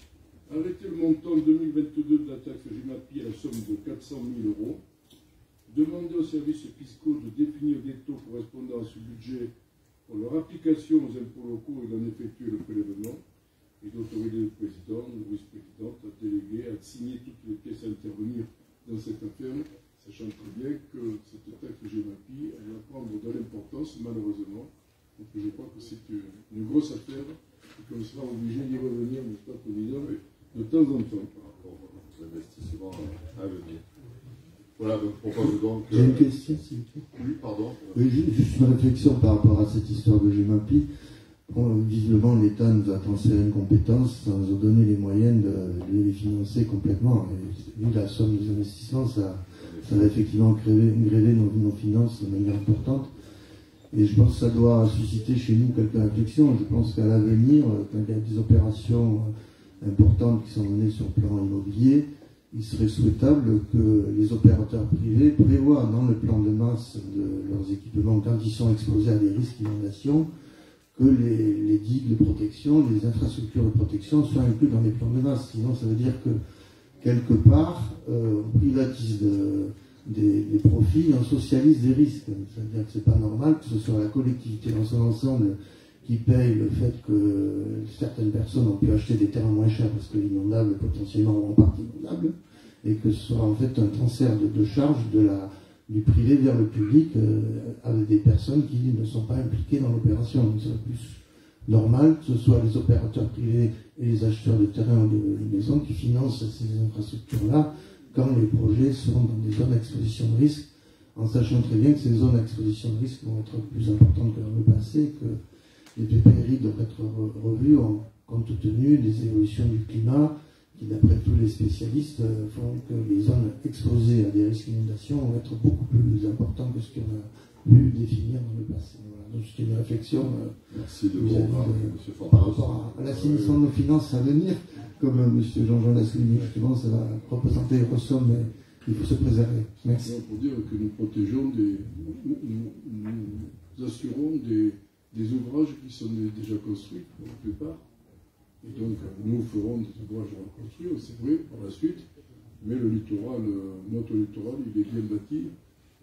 arrêter le montant 2022 de la taxe GEMAPI à la somme de 400 000 €, demander aux services fiscaux de définir des taux correspondant à ce budget pour leur application aux impôts locaux et d'en effectuer le prélèvement, et d'autoriser le président, le vice-président, à déléguer, à signer toutes les pièces à intervenir dans cette affaire, sachant très bien que cette taxe GEMAPI, elle va prendre de l'importance, malheureusement. Donc je crois que c'est une grosse affaire et qu'on sera obligé d'y revenir, n'est-ce pas, Président, de temps en temps par rapport aux investissements à venir. Voilà, donc je propose donc... J'ai une question, s'il vous plaît. Oui, pardon. Oui, juste une réflexion par rapport à cette histoire de GEMAPI. Visiblement, l'État nous a transféré une compétence sans nous donner les moyens de les financer complètement. Et vu la somme des investissements, ça va effectivement gréver nos finances de manière importante. Et je pense que ça doit susciter chez nous quelques réflexions. Je pense qu'à l'avenir, quand il y a des opérations importantes qui sont menées sur le plan immobilier, il serait souhaitable que les opérateurs privés prévoient dans le plan de masse de leurs équipements, quand ils sont exposés à des risques d'inondation, que les digues de protection, les infrastructures de protection soient inclus dans les plans de masse. Sinon, ça veut dire que, quelque part, on privatise des profits et on socialise des risques. C'est-à-dire que c'est pas normal que ce soit la collectivité dans son ensemble qui paye le fait que certaines personnes ont pu acheter des terrains moins chers parce que l'inondable est potentiellement en partie inondable, et que ce soit en fait un transfert de charges du privé vers le public avec des personnes qui ne sont pas impliquées dans l'opération. Donc c'est plus normal que ce soit les opérateurs privés et les acheteurs de terrains ou de maisons qui financent ces infrastructures-là quand les projets seront dans des zones à exposition de risque, en sachant très bien que ces zones à exposition de risque vont être plus importantes que dans le passé, que les PPRI doivent être revus compte tenu des évolutions du climat qui, d'après tous les spécialistes, font que les zones exposées à des risques d'inondation vont être beaucoup plus importantes que ce qu'on a pu définir dans le passé. Voilà. Donc c'était une réflexion par rapport à l'assainissement de nos finances à venir. Comme M. Jean-Jean l'a souligné, justement, ça va représenter une grosse somme, mais il faut se préserver. Merci. Pour dire que nous protégeons nous assurons des ouvrages qui sont déjà construits pour la plupart. Et donc, nous ferons des ouvrages reconstruits, c'est vrai, par la suite, mais le littoral, notre littoral, il est bien bâti.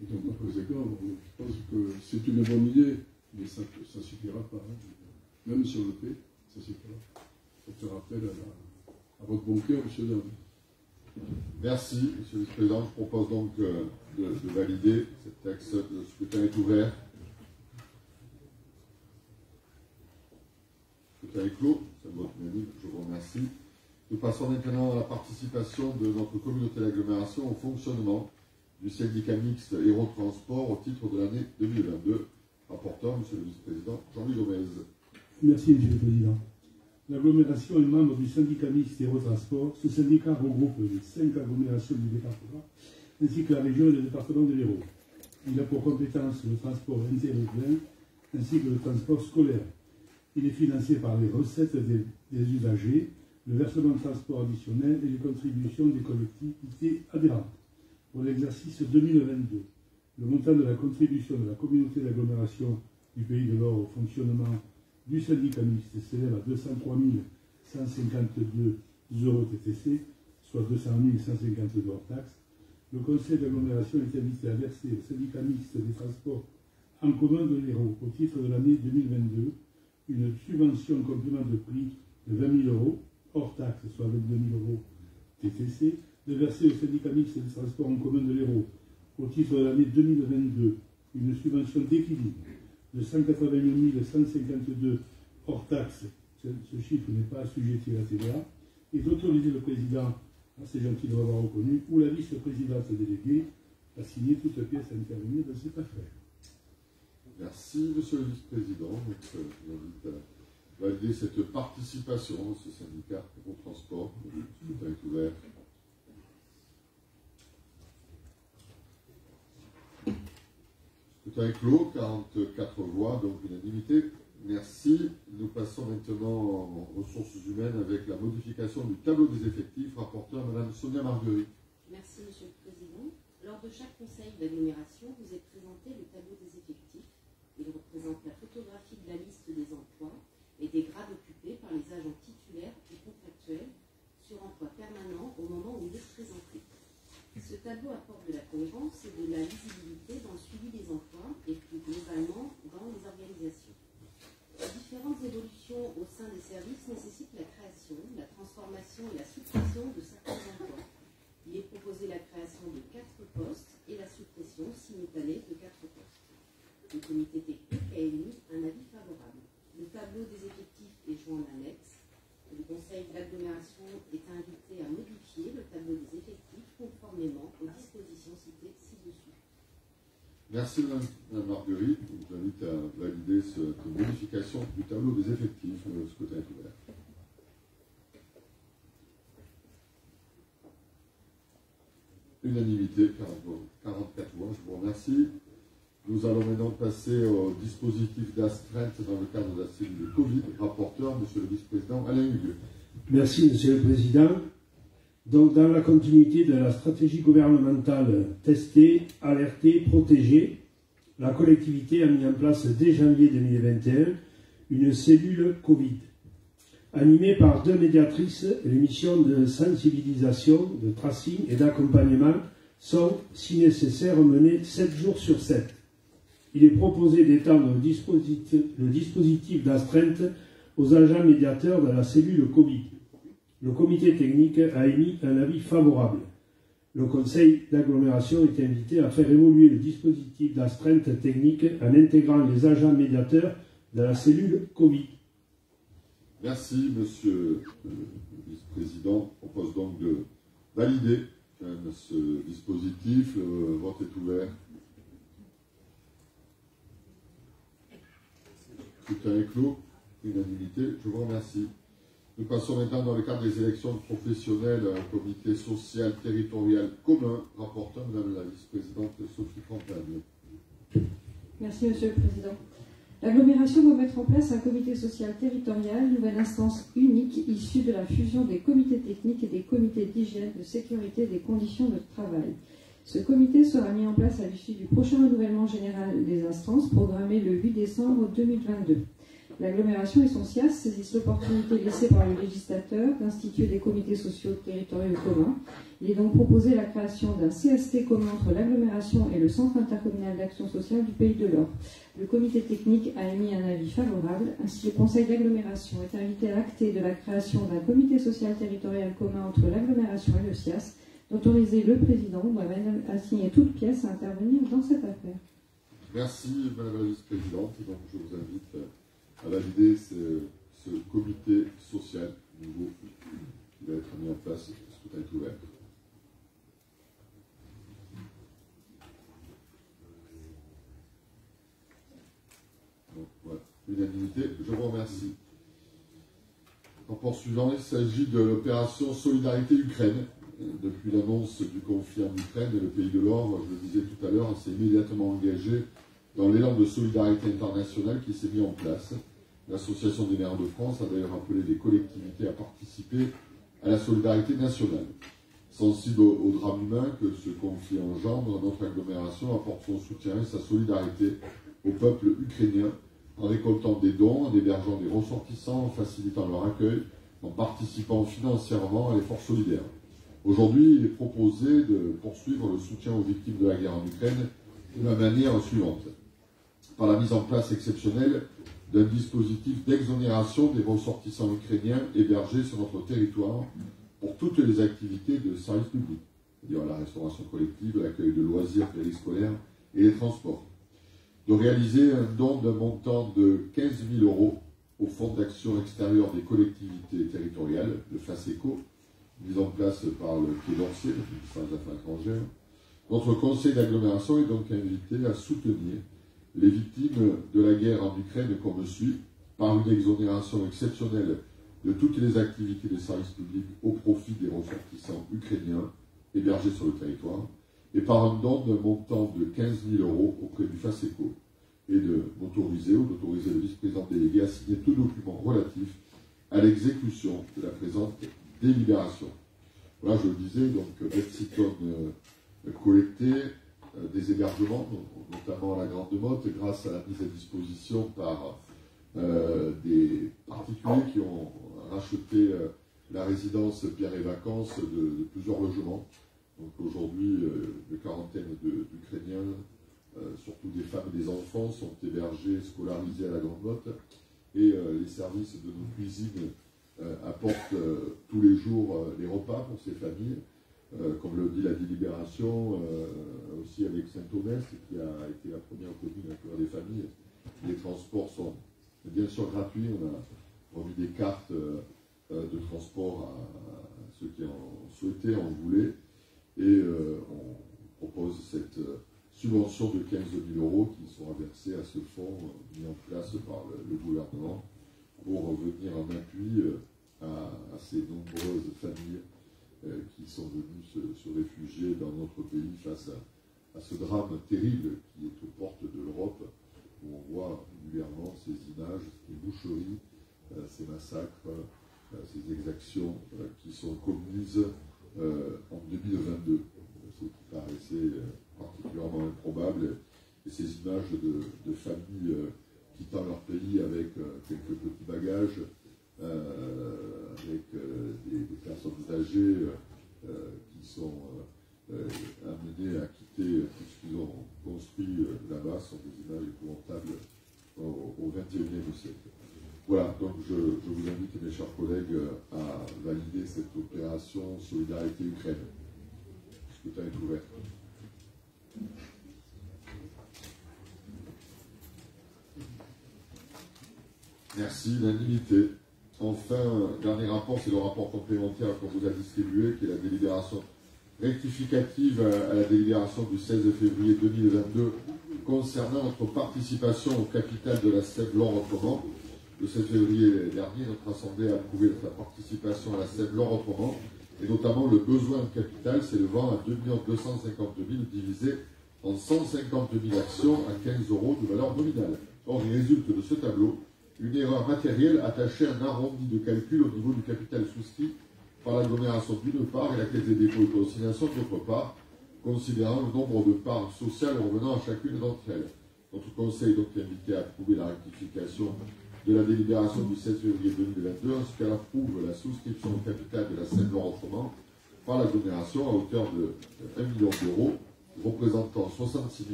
Et donc, par conséquent, je pense que c'est une bonne idée, mais ça ne suffira pas. Hein. Même si on le fait, ça ne suffira pas. faire appel à votre bon cœur, monsieur Dame. Merci, monsieur le vice-président. Je propose donc de valider ce texte. Le scrutin est ouvert. Le scrutin est clos. C'est un vote unanime. Je vous remercie. Nous passons maintenant à la participation de notre communauté d'agglomération au fonctionnement du syndicat mixte Hérault-Transport au titre de l'année 2022. Rapporteur, monsieur le vice-président Jean-Louis Gomez. Merci, monsieur le président. L'agglomération est membre du syndicat mixte Hérault-Transport. Ce syndicat regroupe les 5 agglomérations du département, ainsi que la région et le département de l'Hérault. Il a pour compétence le transport interurbain, ainsi que le transport scolaire. Il est financé par les recettes des usagers, le versement de transport additionnel et les contributions des collectivités adhérentes. Pour l'exercice 2022, le montant de la contribution de la communauté d'agglomération du Pays de l'Or au fonctionnement du syndicat mixte s'élève à 203 152 € TTC, soit 200 152 hors taxes. Le conseil d'agglomération est invité à verser au syndicat mixte des transports en commun de l'Hérault au titre de l'année 2022 une subvention complément de prix de 20 000 € hors taxes, soit 22 000 € TTC, de verser au syndicat mixte des transports en commun de l'Hérault au titre de l'année 2022 une subvention d'équilibre de 188 152 hors taxes, ce chiffre n'est pas assujetti à la TVA, et d'autoriser le président, c'est gentil de l'avoir reconnu, ou la vice-présidente déléguée à signer toute pièce intervenue dans cette affaire. Merci, monsieur le vice-président. Je vous invite à valider cette participation à ce syndicat au transport. Le scrutin est ouvert. Le scrutin est clos, 44 voix, donc unanimité. Merci. Nous passons maintenant aux ressources humaines avec la modification du tableau des effectifs. Rapporteur, madame Sonia Marguerite. Merci, monsieur le président. Lors de chaque conseil d'agglomération, vous est présenté le tableau des effectifs. Il représente la photographie de la liste des emplois et des grades occupés par les agents titulaires et contractuels sur emploi permanent au moment où il est présenté. Ce tableau apporte de la cohérence et de la lisibilité dans le suivi des emplois et plus globalement dans les organisations. Les différentes évolutions au sein des services nécessitent la création, la transformation et la suppression de certains emplois. Il est proposé la création de 4 postes et la suppression simultanée de 4 postes. Le comité technique a émis un avis favorable. Le tableau des effectifs est joint en annexe. Le conseil d'agglomération est invité à modifier le tableau des effectifs conformément aux dispositions citées ci-dessus. Merci madame Marguerite. Je vous invite à valider cette modification du tableau des effectifs. Le scrutin est ouvert. Unanimité, 44 voix. Je vous remercie. Nous allons maintenant passer au dispositif d'astreinte dans le cadre de la cellule de Covid. Rapporteur, monsieur le vice-président Alain Hugues. Merci, monsieur le président. Donc, dans la continuité de la stratégie gouvernementale tester, alerter, protéger, la collectivité a mis en place dès janvier 2021 une cellule Covid. Animée par 2 médiatrices, les missions de sensibilisation, de tracing et d'accompagnement sont, si nécessaire, menées 7 jours sur 7. Il est proposé d'étendre le dispositif d'astreinte aux agents médiateurs de la cellule Covid. Le comité technique a émis un avis favorable. Le conseil d'agglomération est invité à faire évoluer le dispositif d'astreinte technique en intégrant les agents médiateurs de la cellule Covid. Merci, monsieur le vice-président. Je propose donc de valider ce dispositif. Le vote est ouvert. Le scrutin est clos. Unanimité. Je vous remercie. Nous passons maintenant dans le cadre des élections professionnelles à un comité social territorial commun. Rapporteur, madame la vice-présidente Sophie Campagne. Merci, monsieur le président. L'agglomération doit mettre en place un comité social territorial, nouvelle instance unique issue de la fusion des comités techniques et des comités d'hygiène, de sécurité et des conditions de travail. Ce comité sera mis en place à l'issue du prochain renouvellement général des instances, programmé le 8 décembre 2022. L'agglomération et son SIAS saisissent l'opportunité laissée par le législateur d'instituer des comités sociaux territoriaux communs. Il est donc proposé la création d'un CST commun entre l'agglomération et le Centre intercommunal d'action sociale du Pays de l'Or. Le comité technique a émis un avis favorable. Ainsi, le conseil d'agglomération est invité à acter de la création d'un comité social territorial commun entre l'agglomération et le SIAS, d'autoriser le président ou à signer toute pièce à intervenir dans cette affaire. Merci Madame la Vice-Présidente. Donc je vous invite à valider ce comité social nouveau qui va être mis en place. Le scrutin est ouvert. Donc, voilà. Unanimité. Je vous remercie. Rapport suivant, il s'agit de l'opération Solidarité Ukraine. Depuis l'annonce du conflit en Ukraine, le Pays de l'Or, je le disais tout à l'heure, s'est immédiatement engagé dans l'élan de solidarité internationale qui s'est mis en place. L'Association des maires de France a d'ailleurs appelé les collectivités à participer à la solidarité nationale. Sensible au drame humain que ce conflit engendre, notre agglomération apporte son soutien et sa solidarité au peuple ukrainien en récoltant des dons, en hébergeant des ressortissants, en facilitant leur accueil, en participant financièrement à l'effort solidaire. Aujourd'hui, il est proposé de poursuivre le soutien aux victimes de la guerre en Ukraine de la manière suivante. Par la mise en place exceptionnelle d'un dispositif d'exonération des ressortissants ukrainiens hébergés sur notre territoire pour toutes les activités de service public, c'est-à-dire la restauration collective, l'accueil de loisirs périscolaires et les transports. De réaliser un don d'un montant de 15 000 € au Fonds d'action extérieure des collectivités territoriales, le FACECO, mis en place par le Quai d'Orsay, le ministère des Affaires étrangères. Notre conseil d'agglomération est donc invité à soutenir les victimes de la guerre en Ukraine comme suit, par une exonération exceptionnelle de toutes les activités de service public au profit des ressortissants ukrainiens hébergés sur le territoire, et par un don d'un montant de 15 000 € auprès du FACECO, et d'autoriser le vice-président délégué à signer tout document relatif à l'exécution de la présente délibération. Voilà, je le disais, donc 26 tonnes collectées, des hébergements, notamment à la Grande Motte, grâce à la mise à disposition par des particuliers qui ont racheté la résidence Pierre et Vacances de plusieurs logements. Donc aujourd'hui, une quarantaine d'Ukrainiens, surtout des femmes et des enfants, sont hébergés, scolarisés à la Grande Motte, et les services de nos cuisines apportent tous les jours les repas pour ces familles. Comme le dit la délibération, aussi avec Saint-Omer, qui a été la première commune à accueillir des familles. Les transports sont bien sûr gratuits. On a remis des cartes de transport à ceux qui en souhaitaient, en voulaient. Et on propose cette subvention de 15 000 € qui sera versée à ce fonds mis en place par le gouvernement pour venir en appui à ces nombreuses familles qui sont venus se réfugier dans notre pays face à ce drame terrible qui est aux portes de l'Europe, où on voit régulièrement ces images, ces boucheries, ces massacres, ces exactions qui sont commises en 2022, ce qui paraissait particulièrement improbable, et ces images de familles quittant leur pays avec quelques petits bagages, avec des personnes âgées qui sont amenées à quitter tout ce qu'ils ont construit là-bas, sont des images épouvantables au XXIe siècle. Voilà, donc je vous invite, mes chers collègues, à valider cette opération Solidarité Ukraine. Le scrutin est ouvert. Merci, l'unanimité. Enfin, dernier rapport, c'est le rapport complémentaire qu'on vous a distribué, qui est la délibération rectificative à la délibération du 16 février 2022 concernant notre participation au capital de la Sèvres-Loire-Autrement. Le 16 février dernier, notre Assemblée a approuvé sa participation à la Sèvres-Loire-Autrement, et notamment le besoin de capital s'élevant à 2 252 000 divisé en 150 000 actions à 15 € de valeur nominale. Or, il résulte de ce tableau une erreur matérielle attachée à un arrondi de calcul au niveau du capital souscrit par l'agglomération d'une part et la Caisse des dépôts et consignations d'autre part, considérant le nombre de parts sociales revenant à chacune d'entre elles. Notre Conseil est donc invité à approuver la rectification de la délibération du 16 février 2022, ainsi qu'elle approuve la souscription au capital de la Seine-Loire-Autrement par l'agglomération à hauteur de 1 million d'euros, représentant 66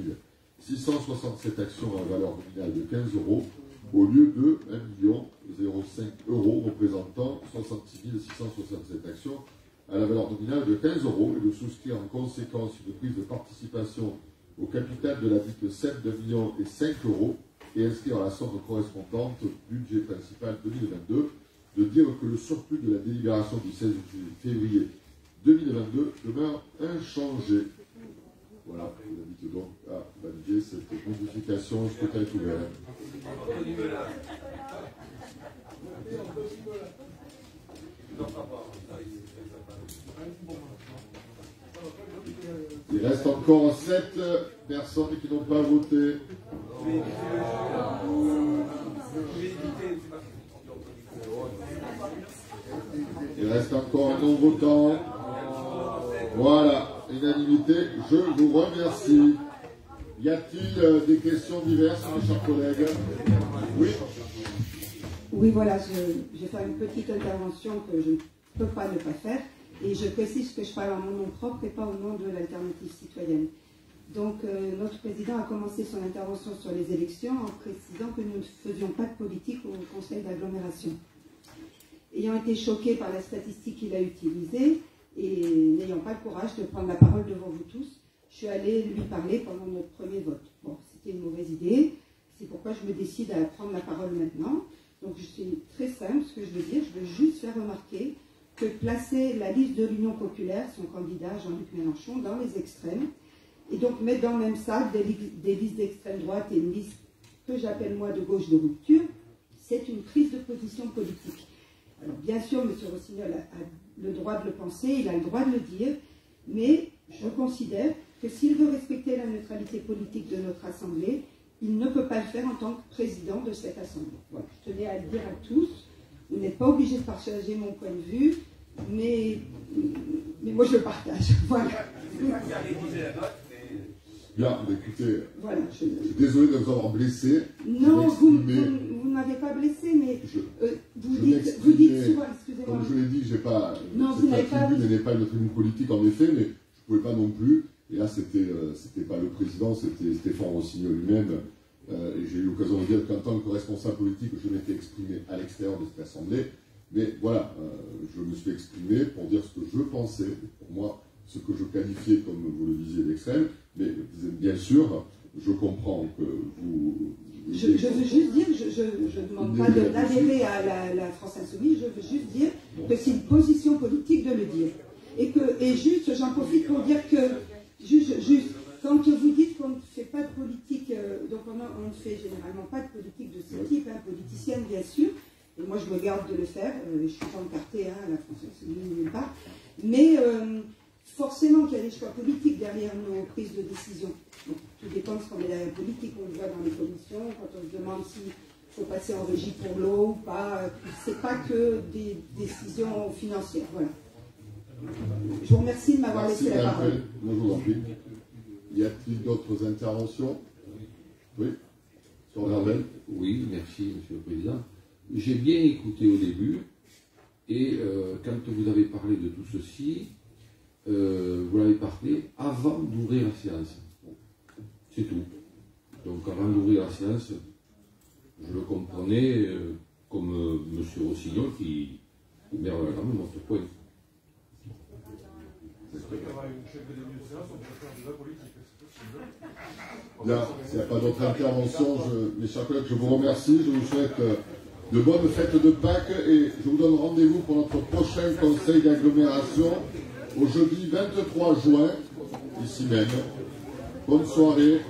667 actions à valeur nominale de 15 euros, au lieu de 1,05 € représentant 66 667 actions à la valeur nominale de 15 euros, et de souscrire en conséquence une prise de participation au capital de la dite SEP de 1,05 million et inscrire la somme correspondante au budget principal 2022, de dire que le surplus de la délibération du 16 février 2022 demeure inchangé. Voilà, je vous invite donc à valider cette modification. Le scrutin est ouvert. Il reste encore 7 personnes qui n'ont pas voté. Il reste encore un non-votant. Voilà, unanimité, je vous remercie. Y a-t-il des questions diverses, mes chers collègues? Oui. Oui, voilà, je vais faire une petite intervention que je ne peux pas ne pas faire. Et je précise que je parle en mon nom propre et pas au nom de l'Alternative citoyenne. Donc, notre président a commencé son intervention sur les élections en précisant que nous ne faisions pas de politique au conseil d'agglomération. Ayant été choqué par la statistique qu'il a utilisée, et n'ayant pas le courage de prendre la parole devant vous tous, je suis allée lui parler pendant notre premier vote. Bon, c'était une mauvaise idée, c'est pourquoi je me décide à prendre la parole maintenant. Donc je suis très simple, ce que je veux dire, je veux juste faire remarquer que placer la liste de l'Union populaire, son candidat Jean-Luc Mélenchon, dans les extrêmes, et donc mettre dans le même sac des listes d'extrême droite et une liste que j'appelle moi de gauche de rupture, c'est une prise de position politique. Alors bien sûr, M. Rossignol a le droit de le penser, il a le droit de le dire, mais je considère que s'il veut respecter la neutralité politique de notre Assemblée, il ne peut pas le faire en tant que président de cette Assemblée. Voilà, je tenais à le dire à tous. Vous n'êtes pas obligé de partager mon point de vue, mais moi je le partage. Voilà. Bien, écoutez, voilà, je suis désolé de vous avoir blessé. Non, vous ne m'avez pas blessé, mais vous dites souvent, excusez-moi. Comme je l'ai dit, j'ai pas. Non, vous n'avez pas. N'est pas une tribune politique en effet, mais je ne pouvais pas non plus. Et là, c'était pas le président, c'était Stéphane Rossignol lui-même. Et j'ai eu l'occasion de dire qu'en tant que responsable politique, je m'étais exprimé à l'extérieur de cette assemblée. Mais voilà, je me suis exprimé pour dire ce que je pensais, pour moi, ce que je qualifiais, comme vous le disiez, d'extrême. Mais bien sûr, je comprends que vous... Je veux juste dire, je ne demande pas d'adhérer à la France Insoumise, je veux juste dire que c'est une position politique de le dire. Et juste, j'en profite pour dire que, juste, quand vous dites qu'on ne fait pas de politique, donc on ne fait généralement pas de politique de ce type, hein, politicienne bien sûr, et moi je me garde de le faire, je suis encartée à la France Insoumise nulle part, mais forcément qu'il y a des choix politiques derrière nos prises de décision. Donc, tout dépend de ce qu'on met derrière la politique, on le voit dans les commissions, quand on se demande s'il faut passer en régie pour l'eau ou pas, c'est pas que des décisions financières, voilà. Je vous remercie de m'avoir laissé la parole. Moi, je vous en prie. Y a-t-il d'autres interventions? Oui. Sur Vervel. Oui, merci, Monsieur le Président. J'ai bien écouté au début, et quand vous avez parlé de tout ceci, vous l'avez parlé avant d'ouvrir la séance. C'est tout. Donc avant d'ouvrir la séance, je le comprenais comme M. Rossignol qui ouvert la gamme notre point. Bien, s'il n'y a pas d'autres interventions, mes chers collègues, je vous remercie. Je vous souhaite de bonnes fêtes de Pâques et je vous donne rendez-vous pour notre prochain conseil d'agglomération au jeudi 23 juin, ici même. Bonne soirée.